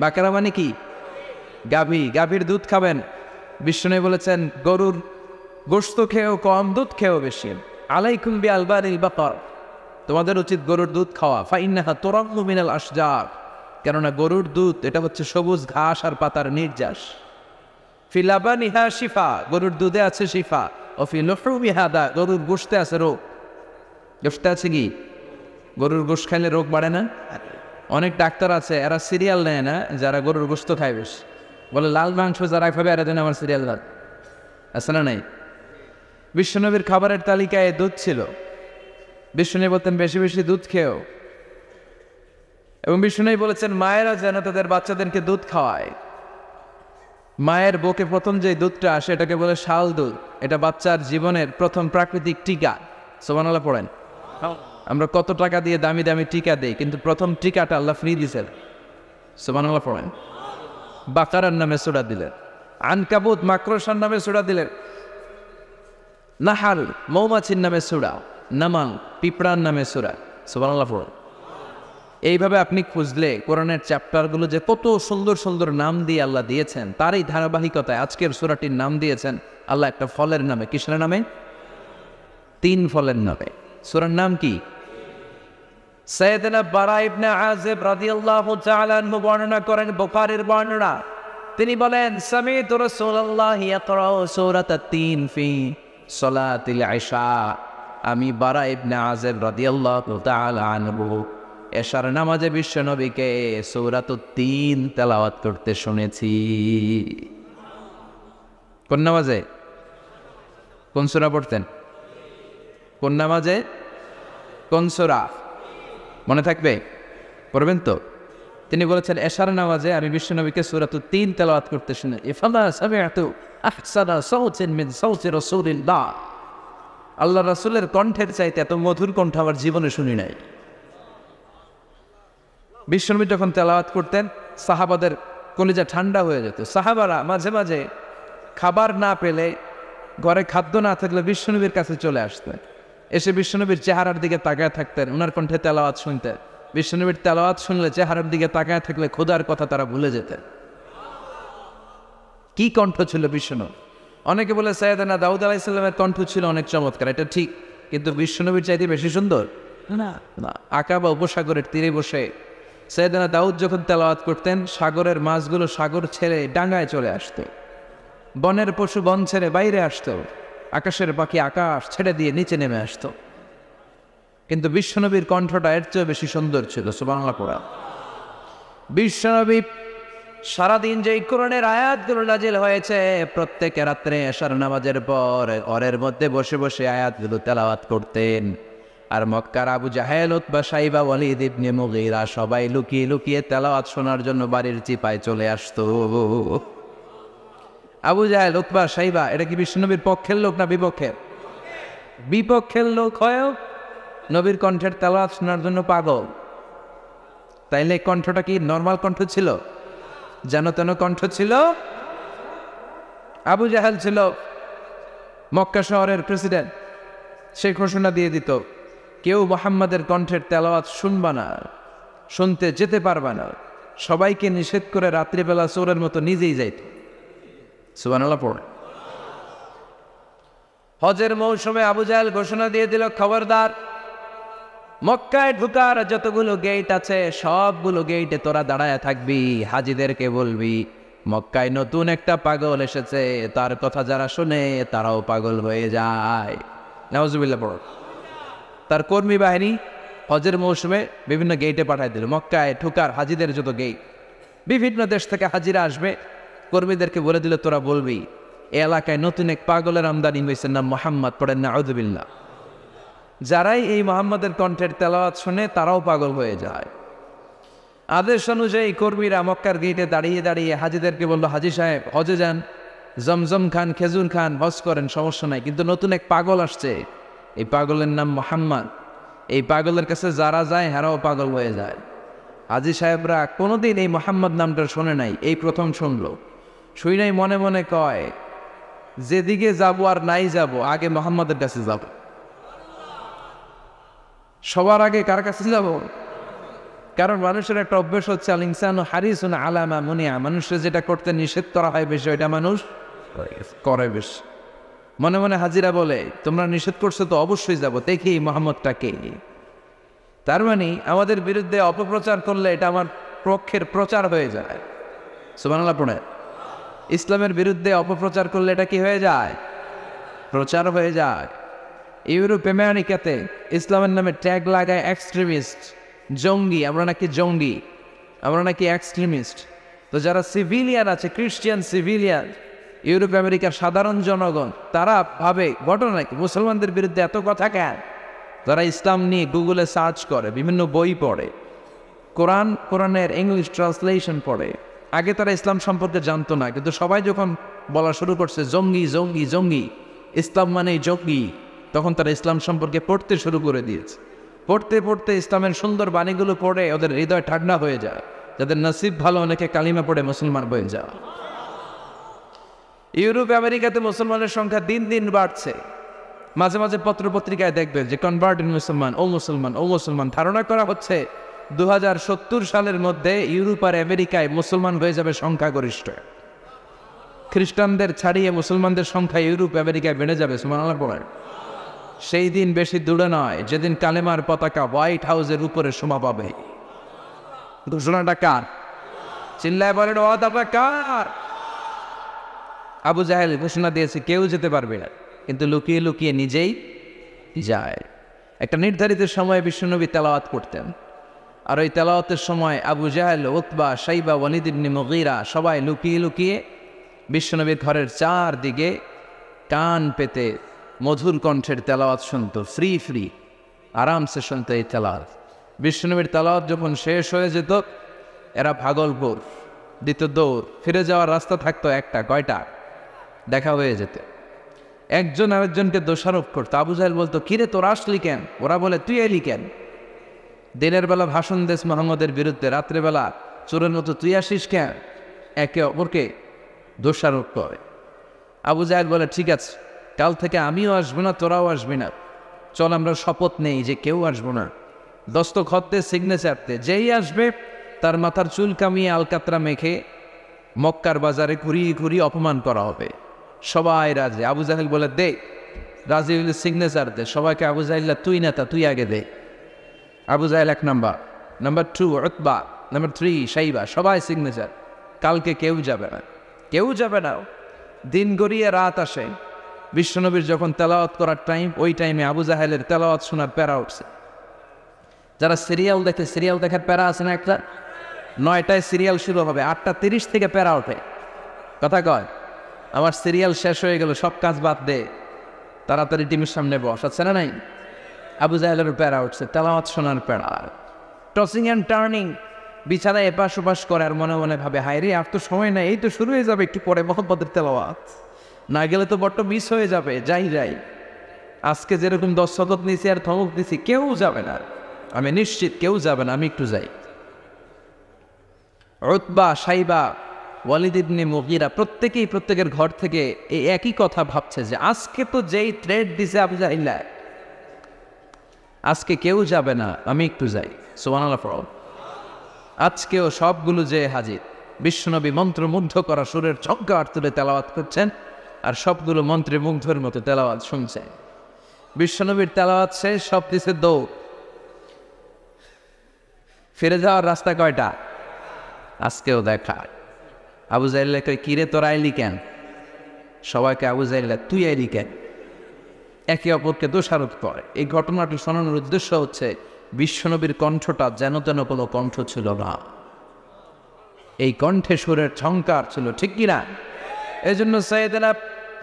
বাকারা মানে কি? গাভী। গাভীর দুধ খাবেন। বিষ্ণু বলেছেন, গরুর গোশত খেয়েও কম, দুধ খেয়েও বেশি। আলাইকুম বি আলবানিল বাকার, তোমাদের উচিত গরুর দুধ খাওয়া। ফাইন্নাহা তুরাম্মু মিনাল আশজার, কেননা গরুর দুধ এটা হচ্ছে সবুজ ঘাস আর পাতার নির্যাস। ফি লাবানিহা শিফা, গরুর দুধে আছে শিফা। ও ফি লুহুমিহা দা, গরুর গোশতে আছে রোগ। গোশতে আছে কি? গরুর গোশত খাইলে রোগ বাড়ে না? অনেক ডাক্তার আছে, এরা সিরিয়াল নেয় না, যারা গরুর গোশত খায় বেশ। বলে লাল মাংস যারা খাবে এরা যেন আমার সিরিয়াল রাখ, আছে না নাই? বিশ্বনবীর খাবারের তালিকায় দুধ ছিল। বিষ্ণু বলতেন বেশি বেশি দুধ খেয়েও। এবং বিষ্ণু বলেছেন মায়েরা যেন তাদের বাচ্চাদেরকে দুধ খাওয়ায়। মায়ের বুকে প্রথম যে দুধটা আসে এটাকে বলে শাল দুধ। এটা বাচ্চার জীবনের প্রথম প্রাকৃতিক টিকা। সুবহানাল্লাহ পড়েন। আমরা কত টাকা দিয়ে দামি দামি টিকা দেই, কিন্তু প্রথম টিকাটা আল্লাহ ফ্রি দিয়েছেন। সুবহানাল্লাহ পড়েন। বাকারার নামে সূরা দিলেন, আনকাবুত মাকড়সার নামে সূরা দিলেন, নাহাল মৌমাছির নামে সূরা, নামাল পিঁপড়ার নামে সূরা। সুবহানাল্লাহ পড়েন। এইভাবে আপনি খুঁজলে কোরআনের চ্যাপ্টারগুলো যে কত সুন্দর সুন্দর নাম দিয়ে আল্লাহ দিয়েছেন, তার এই ধারাবাহিকতায় আজকের সূরাটির নাম দিয়েছেন আল্লাহ একটা ফলের নামে। কিসের নামে? 3 ফলের নামে। সূরার নাম কি? সাইয়েদনা বারা ইবনে আযিব রাদিয়াল্লাহু তাআলা আনহু বর্ণনা করেন, বুখারীর বর্ণনা। তিনি বলেন, সামি'তু রাসূলুল্লাহ ইয়াকরাউ সূরাতাত তিন ফি সালাতিল ইশা। আমি বারা ইবনে আযিব রাদিয়াল্লাহু তাআলা আনহু এশার নামাজে বিশ্ব নবীকে সূরাতুত তিন তেলাওয়াত করতে শুনেছি। কোন নামাজে? কোন সূরা পড়তেন? কোন নামাজে? কোন সূরা? মনে থাকবে? পড়বেন তো? তিনি বলেছেন এশার নামাজে আমি বিশ্ব নবীকে সূরাতুত তিন তেলাওয়াত করতে শুনেছি। ফামা সামি'তু আহসানা সাওতিন মিন সাওতি রাসূলিল্লাহ। আল্লাহ রাসূলের কণ্ঠের চাইতে এত মধুর কণ্ঠ আমার জীবনে শুনি নাই। বিশ্বনবী যখন তেলাওয়াত করতেন সাহাবাদের কলিজা ঠান্ডা হয়ে যেত। সাহাবারা মাঝে মাঝে খাবার না পেলে, ঘরে খাদ্য না থাকলে বিশ্বনবীর কাছে চলে আসতেন। এসে বিশ্বনবীর চেহারার দিকে তাকায় থাকতেন, ওনার কণ্ঠে তেলাওয়াত শুনতেন। বিশ্বনবীর তেলাওয়াত শুনলে চেহারার দিকে তাকায় থাকলে ক্ষুধার কথা তারা ভুলে যেতেন। কি কণ্ঠ ছিল বিশ্বনবী! অনেকে বলে সাইয়েদনা দাউদ আলাইহিস সালামের কণ্ঠ ছিল অনেক চমৎকার, এটা ঠিক, কিন্তু বিশ্বনবীর চাইতে বেশি সুন্দর না। আকাবা উপসাগরের তীরে বসে সাইয়েদনা দাউদ যখন তেলাওয়াত করতেন, সাগরের মাছগুলো সাগর ছেড়ে ডাঙ্গায় চলে আসতো। বনের পশু বন ছেড়ে বাইরে আসতো, আকাশের পাখি আকাশ ছেড়ে দিয়ে নিচে নেমে আসতো। কিন্তু বিশ্বনবীর কণ্ঠটা এর চেয়ে বেশি সুন্দর ছিল। সুবহানাল্লাহ পড়া। বিশ্বনবী সারাদিন যে কোরআনের আয়াতগুলো নাজিল হয়েছে, প্রত্যেক রাত্রে এশার নামাজের পর ঘরের মধ্যে বসে বসে আয়াতগুলো তেলাওয়াত করতেন। আর মক্কার আবু জাহেল, উতবা, সাইবা, ওয়ালিদ ইবনে মুগীরা সবাই লুকিয়ে লুকিয়ে তেলাওয়াত শোনার জন্য বাড়ির চিপায় চলে আসতো। আবু জাহেল, উতবা, সাইবা এটা কি বিশ্বনবীর পক্ষের লোক না বিপক্ষের? বিপক্ষের লোক হয়েও নবীর কণ্ঠের তেলাওয়াত শোনার জন্য পাগল। তাইলে কণ্ঠটা কি নর্মাল কণ্ঠ ছিল? যেন তেন কণ্ঠ ছিল? আবু জাহেল ছিল মক্কা শহরের প্রেসিডেন্ট। সে ঘোষণা দিয়ে দিত, কেউ মুহাম্মাদের কণ্ঠের তেলাওয়াত শুনবা না, শুনতে যেতে পারবা না। সবাইকে নিষেধ করে রাত্রিবেলা চোরের মতো নিজেই যাইত। সুবহানাল্লাহ পড়ে। হজের মৌসুমে আবু জাহেল ঘোষণা দিয়ে দিল, খবরদার, মক্কায় ঢুকার যতগুলো গেট আছে সবগুলো গেটে তোরা দাঁড়ায় থাকবি। হাজিদেরকে বলবি মক্কায় নতুন একটা পাগল এসেছে, তার কথা যারা শুনে তারাও পাগল হয়ে যায়। নাউজুবিল্লাহ পড়ো। তার কর্মী বাহিনী হজের মৌসুমে বিভিন্ন গেটে পাঠায় দিল। মক্কায় ঢুকার হাজিদের যত গেট, বিভিন্ন দেশ থেকে হাজিরা আসবে, কর্মীদেরকে বলে দিল তোরা বলবি এ এলাকায় নতুন এক পাগলের আমদানি হয়েছে, নাম মুহাম্মদ। পড়েন নাউজুবিল্লাহ। যারাই এই মুহাম্মাদের কণ্ঠের তেলাওয়াত শুনে তারাও পাগল হয়ে যায়। আদেশ অনুযায়ী কর্মীরা মক্কার গেটে দাঁড়িয়ে দাঁড়িয়ে হাজিদেরকে বলল, হাজি সাহেব হজে যান, জমজম খান, খেজুর খান, হজ করেন, সমস্যা নাই, কিন্তু নতুন এক পাগল আসছে, এই পাগলের নাম মুহাম্মদ। এই পাগলের কাছে যারা যায় হেরাও পাগল হয়ে যায়। হাজি সাহেবরা কোনোদিন এই মুহাম্মদ নামটা শোনে নাই, এই প্রথম শুনল। শুই নাই মনে মনে কয়, যেদিকে যাবো আর নাই যাব, আগে মুহাম্মদের কাছে যাব। সবার আগে কার কাছে যাব? কারণ মানুষের একটা অভ্যেস হচ্ছে আল ইনসানু হারিসুন আলা মা মুনিয়া, মানুষের যেটা করতে নিষেধ করা হয় বেশি ওইটা মানুষ করে বেশি। মনে মনে হাজিরা বলে, তোমরা নিষেধ করছো তো অবশ্যই যাব, দেখি মুহাম্মদটাকে। তার মানে আমাদের বিরুদ্ধে অপপ্রচার করলে এটা আমার পক্ষের প্রচার হয়ে যায়। সুবহানাল্লাহ পড়ে। ইসলামের বিরুদ্ধে অপপ্রচার করলে এটা কি হয়ে যায়? প্রচার হয়ে যায়। ইউরোপ আমেরিকাতে ইসলামের নামে ট্যাগ লাগায় এক্সট্রিমিস্ট, জঙ্গি। আমরা নাকি জঙ্গি, আমরা নাকি এক্সট্রিমিস্ট। তো যারা সিভিলিয়ান আছে, খ্রিস্টিয়ান সিভিলিয়ান, ইউরোপ আমেরিকার সাধারণ জনগণ, তারা ভাবে ঘটনা নাকি মুসলমানদের বিরুদ্ধে এত কথা কেন? যারা ইসলাম নিয়ে গুগলে সার্চ করে, বিভিন্ন বই পড়ে, কোরআনের ইংলিশ ট্রান্সলেশন পড়ে। আগে তারা ইসলাম সম্পর্কে জানতো না, কিন্তু সবাই যখন বলা শুরু করছে জঙ্গি জঙ্গি জঙ্গি, ইসলাম মানেই জঙ্গি, তখন তারা ইসলাম সম্পর্কে পড়তে শুরু করে দিয়েছে। পড়তে পড়তে ইসলামের সুন্দর বাণীগুলো পড়ে ওদের হৃদয় ঠান্ডা হয়ে যায়। যাদের নসিব ভালো, অনেকে কালিমা পড়ে মুসলমান হয়ে যায়। ইউরোপ আমেরিকাতে মুসলমানের সংখ্যা দিন দিন বাড়ছে। মাঝে মাঝে পত্রপত্রিকায় দেখবেন যে কনভার্টেড মুসলমান, ও মুসলমান, ও মুসলমান। ধারণা করা হচ্ছে 2070 সালের মধ্যে ইউরোপ আর আমেরিকায় মুসলমান হয়ে যাবে সংখ্যাগরিষ্ঠ। খ্রিস্টানদের ছাড়িয়ে মুসলমানদের সংখ্যা ইউরোপ আমেরিকায় বেড়ে যাবে। সুবহানাল্লাহ পড়েন। সেই দিন বেশি দূরে নয় যেদিন কালেমার পতাকা হোয়াইট হাউসের উপরে শোভা পাবে। ঘোষণাটা কার? চিল্লায় বলেন ও দাদা কার? আবু জাহেল ঘোষণা দিয়েছে কেউ যেতে পারবে না, কিন্তু লুকিয়ে লুকিয়ে নিজেই যায়। একটা নির্ধারিত সময়ে বিশ্বনবী তেলাওয়াত করতেন, আর ওই তেলাওয়াতের সময় আবু জাহেল, উতবা, সাইবা, ওয়ালিদ ইবনে মুগীরা সবাই লুকিয়ে লুকিয়ে বিশ্বনবীর ঘরের চারদিকে কান পেতে মধুর কণ্ঠের তেলাওয়াত শুনত। ফ্রি ফ্রি আরামসে শুনত এই তেলাওয়াত। বিশ্বনবীর তেলাওয়াত যখন শেষ হয়ে যেত, এরা ভাগলপুর দিত দৌড়। ফিরে যাওয়ার রাস্তা থাকতো একটা, কয়টা? দেখা হয়ে যেত। একজন আরেকজনকে দোষারোপ করতো। আবু জাহেল বলতো, কিরে তোর আসলি কেন? ওরা বলে, তুই এলি কেন? দিনের বেলা ভাষণ দেশ মোহাম্মদের বিরুদ্ধে, রাত্রেবেলা চোরের মতো তুই আসিস কেন? একে অপরকে দোষারোপ করে। আবু জাহেল বলে, ঠিক আছে, কাল থেকে আমিও আসবো না, তোরাও আসবি না। চল আমরা শপথ নেই যে কেউ আসবো না। দস্তখত দে, সিগনেচার দে, যেই আসবে তার মাথার চুল কামিয়ে আলকাতরা মেখে মক্কার বাজারে ঘুরিয়ে ঘুরিয়ে অপমান করা হবে। সবাই রাজি। আবু জাহেল বলে, দে। রাজি হইলে সিগনেচার দে। সবাইকে আবু জাহেল্লা, তুই নেতা, তুই আগে দে। আবু জাহেল 1 number, number 2 Utba, number 3 Saiba, সবাই সিগনেচার। কালকে কেউ যাবে না, কেউ যাবে না। দিন গড়িয়ে রাত আসে, বিশ্বনবীর যখন তেলাওয়াত করার টাইম, ওই টাইমে আবু জাহেলের তেলাওয়াত শোনার প্যারা উঠছে। যারা সিরিয়াল দেখে, সিরিয়াল দেখার প্যারা আছে না একটা, 9টায় সিরিয়াল শুরু হবে, 8:30 থেকে প্যারা ওঠে। কথা কয়, আমার সিরিয়াল শেষ হয়ে গেল, সব কাজ বাদ দে, তাড়াতাড়ি টিভির সামনে বস, আছে না নাই? আবু জাহেলের প্যারা উঠছে, তেলাওয়াত শোনার প্যারা। টসিং অ্যান্ড টার্নিং, বিছানায় এপাশ ওপাশ করে, আর মনে মনে ভাবে, হায় রে আর তো সময় নাই, এই তো শুরু হয়ে যাবে একটু পরে মোহাম্মদের তেলাওয়াত, না গেলে তো বড্ড মিস হয়ে যাবে, যাই। আজকে যেরকম 10 শতক নিছি আর থমক দিছি, কেউ যাবে না, আমি নিশ্চিত কেউ যাবে না, আমি একটু যাই। উতবা, সাইবা, ওয়ালিদ ইবনে মুগীরা প্রত্যেকেই প্রত্যেকের ঘর থেকে এই একই কথা ভাবছে যে আজকে তো যেই থ্রেড দিছে আবু জাহিল, আজকে কেউ যাবে না, আমি একটু যাই। সুবহানাল্লাহ। আজকেও সবগুলো যে হাজির, বিশ্বনবী মন্ত্রমুগ্ধ করা সুরের ঝঙ্কার তুলে তেলাওয়াত করছেন, আর সবগুলো মন্ত্রে মুগ্ধের মতো তেলাওয়াত শুনছে। বিশ্বনবীর তেলাওয়াত শেষ, সব দিছে দৌড়। ফিরে যাওয়ার রাস্তা কয়টা? আজকেও দেখা। আবু জাহেল কই, কিরে তোর আইলি কেন? সবাইকে আবু জাহেল তুই আইলি কেন, একে অপরকে দোষারোপ করে। এই ঘটনাটি শোনানোর উদ্দেশ্য হচ্ছে বিশ্বনবীর কণ্ঠটা যেন তেন কোনো কণ্ঠ ছিল না, এই কণ্ঠে সুরের ঝঙ্কার ছিল, ঠিক কিনা? এই জন্য সাইয়েদনা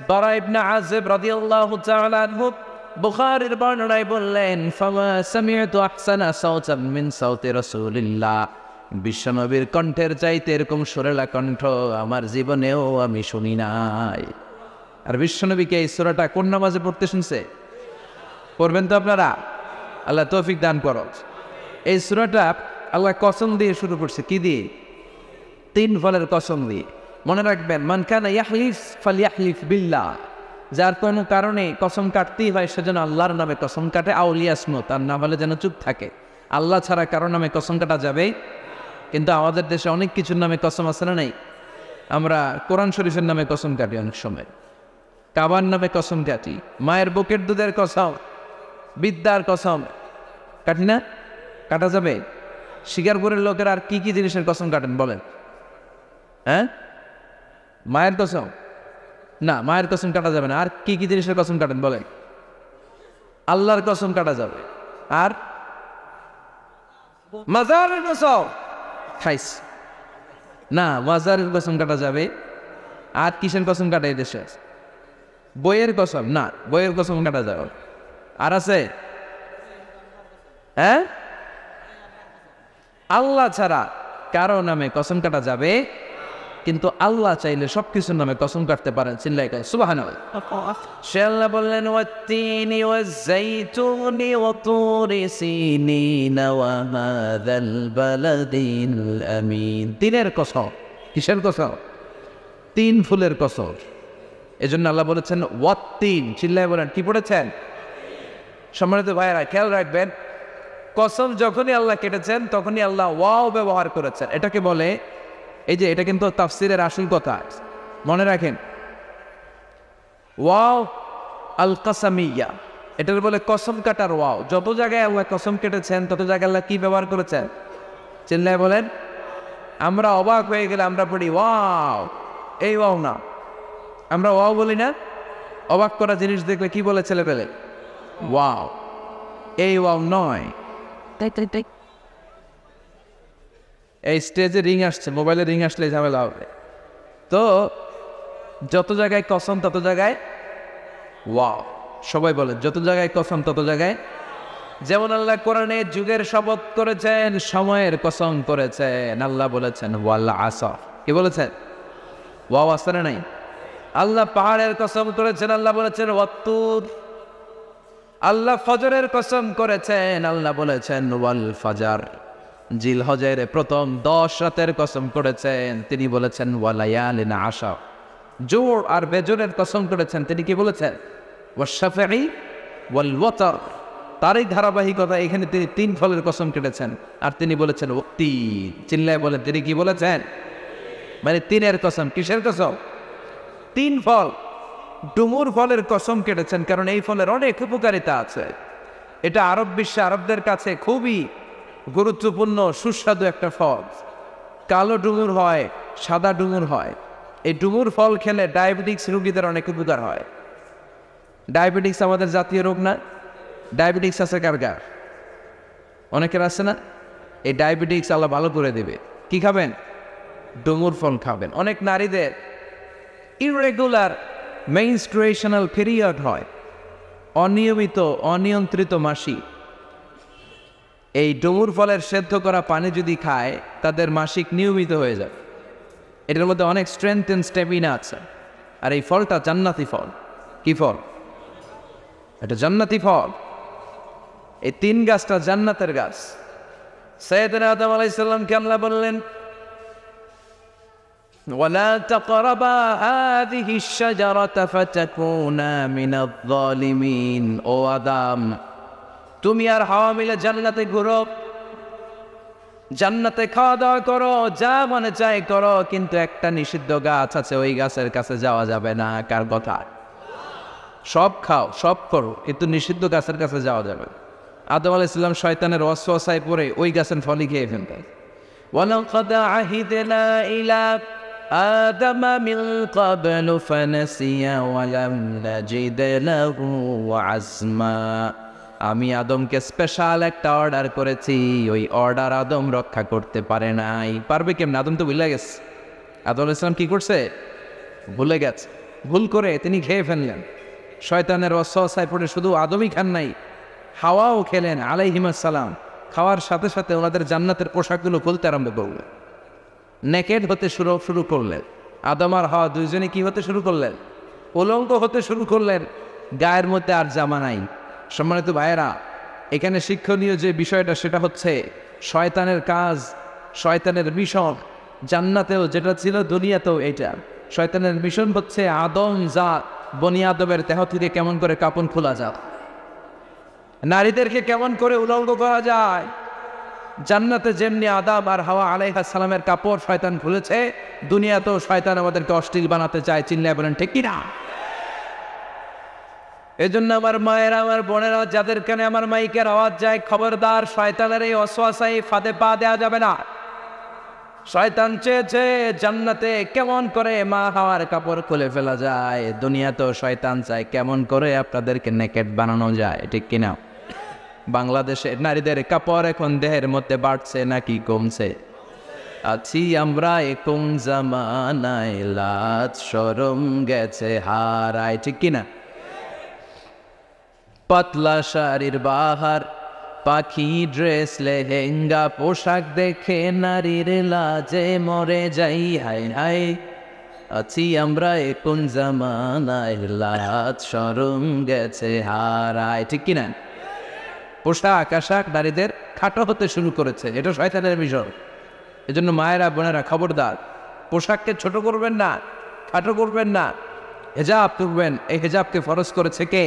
বারা ইবনে আযিব রাদিয়াল্লাহু তাআলা আনহু বুখারীর বর্ণনায় বললেন, ফামা সামি'তু আহসানা সাওতান মিন সাওতি রাসূলিল্লাহ, বিশ্বনবীর কণ্ঠের চাইতে এরকম সুরেলা কণ্ঠ আমার জীবনেও আমি শুনি নাই। আর বিশ্বনবীকে এই সূরাটা কোন নামাজে পড়তে শুনছে? পড়বেন তো আপনারা? আল্লাহ তৌফিক দান করো। এই সূরাটা আল্লাহ কসম দিয়ে শুরু করছে, কি দিয়ে? 3 ফলের কসম দিয়ে। মনে রাখবেন, মান কানা ইয়াহলিফ ফালইয়াহলিফ বিল্লাহ, যার কোনো কারণে কসম কাটতেই হয় সেজন্য আল্লাহর নামে কসম কাটে, আউলিয়াসমত, তার না হলে যেন চুপ থাকে। আল্লাহ ছাড়া কারো নামে কসম কাটা যাবে? কিন্তু আমাদের দেশে অনেক কিছুর নামে কসম আছে না নাই? আমরা কোরআন শরীফের নামে কসম কাটি, অনেক সময় কাবার নামে কসম কাটি, মায়ের বুকের দুধের কসম, বিদ্যার কসম কাটি না? কাটা যাবে? শিকারপুরের লোকের আর কি কি জিনিসের কসম কাটেন বলেন? হ্যাঁ, মায়ের কসম না, মায়ের কসম কাটা যাবে না। আর কি কি জিনিসের কসম কাটেন বলেন? আল্লাহর কসম কাটা যাবে। আর মাজারের কসম খাইস না, মাজারের কসম কাটা যাবে। আর কিসের কসম কাটা এই দেশে? বইয়ের কসম না, বইয়ের কসম কাটা যাবে। আর আছে? হ্যাঁ, আল্লাহ ছাড়া কারো নামে কসম কাটা যাবে, কিন্তু আল্লাহ চাইলে সবকিছুর নামে কসম কাটতে পারেন। চিল্লাই করেন সুবহানাল্লাহ। সে আল্লাহ বললেন, ওয়াত-তিনি ওয়াজ-যাইতুনি ওয়া তুরি সিনিন ওয়া হাযাল বালাদিল আমিন। তিনের কসম। কিসের কসম? 3 ফুলের কসম। এজন্য আল্লাহ বলেছেন ওয়াত-তিন। চিল্লাই বলেন, কি পড়েছেন? সম্মানিত ভাইয়েরা, খেয়াল রাখবেন, কসম যখনই আল্লাহ কেটেছেন তখনই আল্লাহ ওয়াও ব্যবহার করেছেন। এটাকে বলে, এই যে এটা কিন্তু তাফসিরের আসল কথা, মনে রাখেন, ওয়াও আল কাসামিয়া, এটার বলে কসম কাটার ওয়াও। যত জায়গায় আল্লাহ কসম কেটেছেন তত জায়গায় আল্লাহ কি ব্যবহার করেছেন? চিল্লায় বলেন। আমরা অবাক হয়ে গেলে আমরা পড়ি ওয়াও, এই ওয়াও না, আমরা ওয়াও বলি না। অবাক করা জিনিস দেখলে কি বলে ছেলে পেলে? ওয়াও, এই ওয়াও নয়। এই স্টেজে রিং আসছে, মোবাইলে রিং আসলে ঝামেলা হবে। তো যত জায়গায় কসম তত জায়গায় ওয়াও। সবাই বলে, যত জায়গায় কসম তত জায়গায়। যেমন আল্লাহ কোরআনে যুগের শপথ করেছেন, সময়ের কসম করেছেন। আল্লাহ বলেছেন ওয়াল আসর। কি বলেছেন? ওয়াও আসে না নাই? আল্লাহ পাহাড়ের কসম করেছেন, আল্লাহ বলেছেন ওয়াত্তুর। আল্লাহ ফজরের কসম করেছেন, আল্লাহ বলেছেন ওয়াল ফাজার। জিলহজের প্রথম 10 রাতের কসম করেছেন, তিনি বলেছেন ওয়ালায়ালিন আশর। জোর আর বেজোরের কসম করেছেন, তিনি কি বলেছেন? ওয়াশ-শাফঈ ওয়াল ওয়াতর। তারই ধারাবাহিকতা এখানে তিনি 3 ফলের কসম কেটেছেন, আর তিনি বলেছেন তিন। চিল্লায় বলেন, তিনি কি বলেছেন? মানে 3-এর কসম। কিসের কসম? 3 ফল। ডুমুর ফলের কসম কেটেছেন, কারণ এই ফলের অনেক উপকারিতা আছে। এটা আরব বিশ্বে আরবদের কাছে খুবই গুরুত্বপূর্ণ সুস্বাদু একটা ফল। কালো ডুমুর হয়, সাদা ডুমুর হয়। এই ডুমুর ফল খেলে ডায়াবেটিক্স রোগীদের অনেক উপকার হয়। ডায়াবেটিক্স আমাদের জাতীয় রোগ না? ডায়াবেটিক্স আছে কার কার? অনেকের আছে না? এই ডায়াবেটিক্স আল্লাহ ভালো করে দেবে। কি খাবেন? ডুমুর ফল খাবেন। অনেক নারীদের ইররেগুলার মেনস্ট্রুয়েশনাল পিরিয়ড হয়, অনিয়মিত অনিয়ন্ত্রিত মাসিক। এই ডুমুর ফলের সেদ্ধ করা পানি যদি খায় তাদের মাসিক নিয়মিত হয়ে যায়। এটার মধ্যে অনেক স্ট্রেংথ এন্ড স্ট্যামিনা আছে। আর এই ফলটা জান্নাতি ফল। কি ফল? এটা জান্নাতি ফল। এই 3 গাছটা জান্নাতের গাছ। সাইয়েদনা আদম আলাইহিস সালামকে আল্লাহ বললেন, ওয়ালা তাকরাবা হাযিহিশ শাজারাতা ফাতাকুনা মিনাজ যালিমিন। ও আদম, তুমি আর হাওয়া মিলে জান্নাতে ঘুরো, জান্নাতে খাওয়া দাওয়া করো, যা মনে চায় করো, কিন্তু একটা নিষিদ্ধ গাছ আছে, ওই গাছের কাছে যাওয়া যাবে না। কার কথা? সব খাও, সব করো, কিন্তু নিষিদ্ধ গাছের কাছে যাওয়া যাবে না। আদম আলাইহিস সালাম শয়তানের ওয়াসওয়াসায় পড়ে ওই গাছের ফলই খেয়ে ফেলতেন। ওয়ালাকাদ আহিদনা ইলা আদম মিন ক্বাবলু ফানাসিয়া ওয়া লাম নাজিদ লাহু আজমা। আমি আদমকে স্পেশাল একটা অর্ডার করেছি, ওই অর্ডার আদম রক্ষা করতে পারে নাই। পারবে কেমন? আদম তো ভুলে গেছে। আদম আলাইহিস সালাম কি করছে? ভুলে গেছে। ভুল করে তিনি খেয়ে ফেললেন। শয়তানের ওয়াসওয়াসায় পড়ে শুধু আদমই খান নাই, হাওয়াও খেলেন আলাইহিমাস সালাম। খাওয়ার সাথে সাথে ওনাদের জান্নাতের পোশাকগুলো খুলতে আরম্ভ করলেন, নেকেড হতে শুরু করলেন। আদম আর হাওয়া দুইজনে কি হতে শুরু করলেন? উলঙ্গ হতে শুরু করলেন। গায়ের মধ্যে আর জামা নাই। সম্মানিত ভাইয়েরা, এখানে শিক্ষণীয় যে বিষয়টা সেটা হচ্ছে শয়তানের কাজ, শয়তানের মিশন জান্নাতেও যেটা ছিল দুনিয়াতেও এটা। শয়তানের মিশন হচ্ছে আদম জাত বনি আদমের দেহ থেকে কেমন করে কাপড় খোলা যায়, নারীদেরকে কেমন করে উলঙ্গ করা যায়। জান্নাতে যেমনি আদম আর হাওয়া আলাইহিস সালামের কাপড় শয়তান খুলেছে, দুনিয়াতেও শয়তান আমাদেরকে অশ্লীল বানাতে চায়। চিল্লায় বলেন ঠিক কিনা? এই জন্য আমার মায়েরা, আমার বোনেরা, যাদের কানে আমার মাইকের আওয়াজ যায়, খবরদার, শয়তানের এই ওয়াসওয়াসায় ফাঁদে পা দেওয়া যাবে না। শয়তান চেয়েছে জান্নাতে কেমন করে মা হাওয়ার কাপড় খুলে ফেলা যায়, দুনিয়াতেও শয়তান চায় কেমন করে আপনাদেরকে নেকেড বানানো যায়। ঠিক কিনা? বাংলাদেশের নারীদের কাপড় এখন দেহের মধ্যে বাড়ছে নাকি কমছে? আছি আমরা কোন জামানায়, লাজ শরম গেছে হারায়। ঠিক কিনা? পাতলা শাড়ির বাহার, পাখি ড্রেস, লেহেঙ্গা পোশাক দেখে নারীর লাজে মরে যাই। হায় হায়, আছি আমরা কোন জামানায়, লাজ শরম গেছে হারায়। ঠিক কিনা? পোশাক আশাক নারীদের খাটো হতে শুরু করেছে। এটা শয়তানের মিশন। এজন্য মায়েরা বোনেরা খবরদার, পোশাককে ছোট করবেন না, খাটো করবেন না, হেজাব করবেন। এই হেজাবকে ফরজ করেছে কে?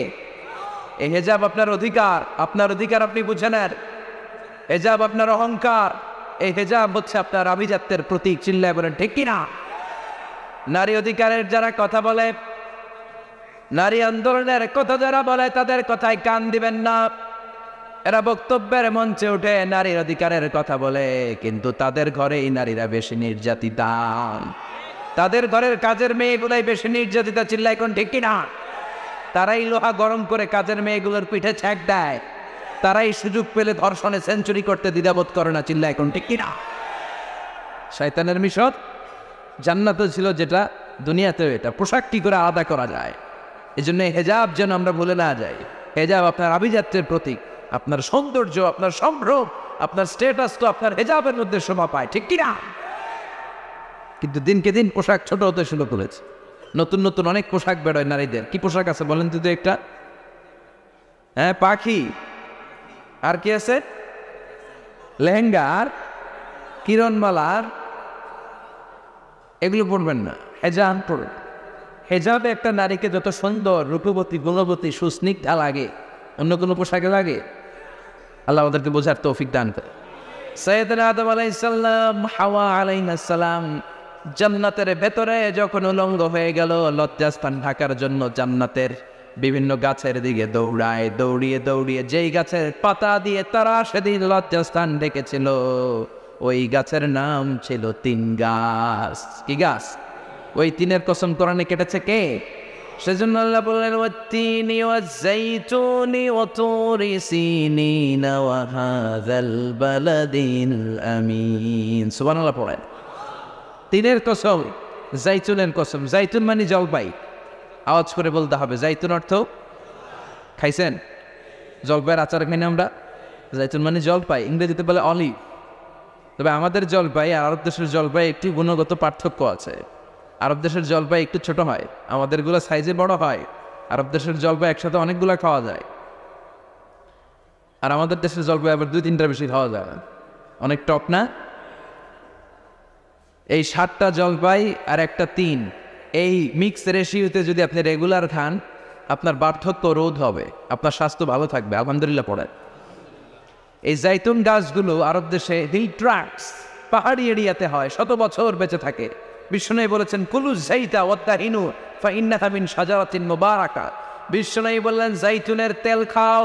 এই হেজাব আপনার অধিকার, আপনার অধিকার আপনি বুঝে নেন। হেজাব আপনার অহংকার, এই হেজাব হচ্ছে আপনার আভিজাত্যের প্রতীক। চিল্লায় বলেন ঠিক কিনা? নারী অধিকারের যারা কথা বলে, নারী আন্দোলনের কথা যারা বলে, তাদের কথায় কান দিবেন না। এরা বক্তব্যের মঞ্চে উঠে নারীর অধিকারের কথা বলে, কিন্তু তাদের ঘরেই নারীরা বেশি নির্যাতিতা, তাদের ঘরের কাজের মেয়েগুলাই বেশি নির্যাতিতা। চিল্লায় কোন ঠিক কিনা? তারাই লোহা গরম করে কাজের মেয়েগুলোর পিঠে ছ্যাঁক দেয়, তারাই সুযোগ পেলে ধর্ষণে সেঞ্চুরি করতে দ্বিধাবোধ করে না। চিল্লায় কোন ঠিক কিনা? শয়তানের মিশন জান্নাতে ছিল যেটা, দুনিয়াতেও এটা। পোশাক কি করে আলাদা করা যায়? এই জন্য হেজাব যেন আমরা ভুলে না যাই। হেজাব আপনার আভিজাত্যের প্রতীক, আপনার সৌন্দর্য, আপনার সম্ভ্রম, আপনার স্ট্যাটাস তো আপনার হেজাবের মধ্যে শোভা পায়। ঠিক কিনা? কিন্তু দিনকে দিন পোশাক ছোট হতে শুরু করেছে। নতুন নতুন অনেক পোশাক বেরোয় নারীদের। কি পোশাক আছে বলেন তো একটা? হ্যাঁ, পাখি। আর কি আছে? লেহেঙ্গা আর কিরণমালার। এগুলো পরবেন না, হেজাব পরবেন। হেজাবে একটা নারীকে যত সুন্দর, রূপবতী, গুণবতী, সুস্নিগ্ধা লাগে, অন্য কোনো পোশাকে লাগে? আল্লাহ আমাদেরকে বোঝার তৌফিক দান করে। সাইয়েদনা আদম আলাইহিস সালাম, হাওয়া আলাইহিস সালাম জান্নাতের ভেতরে যখন উলঙ্গ হয়ে গেল, লজ্জাস্থান ঢাকার জন্য জান্নাতের বিভিন্ন গাছের দিকে দৌড়ায়। দৌড়িয়ে দৌড়িয়ে যেই গাছের পাতা দিয়ে তারা সেদিন লজ্জাস্থান ডেকেছিল, ওই গাছের নাম ছিল 3 গাছ। কি গাছ? ওই তিনের কসম কোরআনে কেটেছে কে? সেজন্য আল্লাহ বললেন ওয়াত্তিনি ওয়াজ্জাইতুনি ওয়া তুরি সিনিনা ওয়া হাযাল বালাদিল আমিন। সুবহানাল্লাহ পড়েন। তিনের কসম, জাইতুনের কসম। জাইতুন মানে জলপাই, আওয়াজ করে বলতে হবে। জাইতুন অর্থ খাইছেন? জলপাইয়ের আচার খাই না আমরা। জাইতুন মানে জলপাই, ইংরেজিতে বলে অলিভ। তবে আমাদের জলপাই আর আরব দেশের জলপাই একটি গুণগত পার্থক্য আছে। আরব দেশের জলপাই একটু ছোট হয়, আমাদেরগুলো সাইজে বড় হয়। আরব দেশের জলপাই একসাথে অনেকগুলো খাওয়া যায়, আর আমাদের দেশের জলপাই আবার 2-3টার বেশি খাওয়া যায় না, অনেক টক না। এই 7টা জলপাই আর একটা 3, এই মিক্স রেশিওতে যদি আপনি রেগুলার খান, আপনার বার্ধক্য রোধ হবে, আপনার স্বাস্থ্য ভালো থাকবে। আলহামদুলিল্লাহ পড়েন। এই জাইতুন গাছগুলো আরব দেশে হিল ট্রাক্স, পাহাড়ি এরিয়াতে হয়, 100 বছর বেঁচে থাকে। বিষ্ণু বলেছেন কুলু জাইতা ওয়াত্তাহিনু ফাইন্নাহা মিন শাজারাতিন মুবারাকা। বিষ্ণু বললেন জাইতুনের তেল খাও,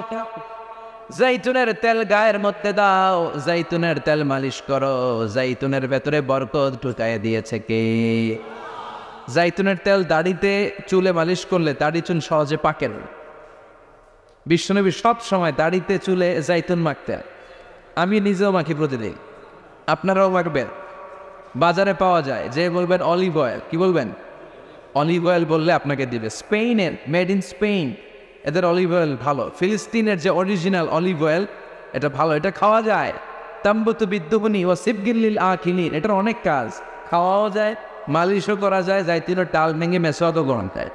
জাইতুনের তেল গায়ের মধ্যে দাও, জাইতুনের তেল মালিশ করো। জাইতুনের ভেতরে বরকত ঢুকায় দিয়েছে কে? জাইতুনের তেল দাড়িতে চুলে মালিশ করলে দাড়ি চুল সহজে পাকে না। বিশ্বনবী সব সময় দাড়িতে চুলে জাইতুন মাখতেন। আমি নিজেও মাখি প্রতিদিন, আপনারাও মাখবেন। বাজারে পাওয়া যায়, যে বলবেন অলিভ অয়েল, কি বলবেন? অলিভ অয়েল বললে আপনাকে দিবে। স্পেনের, মেড ইন স্পেন, এদের অলিভ অয়েল ভালো। ফিলিস্তিনের যে অরিজিনাল অলিভ অয়েল, এটা ভালো, এটা খাওয়া যায়। তাম্বুতু বিদ্যুহনি ও সিবগিল্লিল আখিলিন, এটার অনেক কাজ। খাওয়াও যায়, মালিশও করা যায়, জাইতুনের ডাল ভেঙে মেসোয়াদও গরম খায়।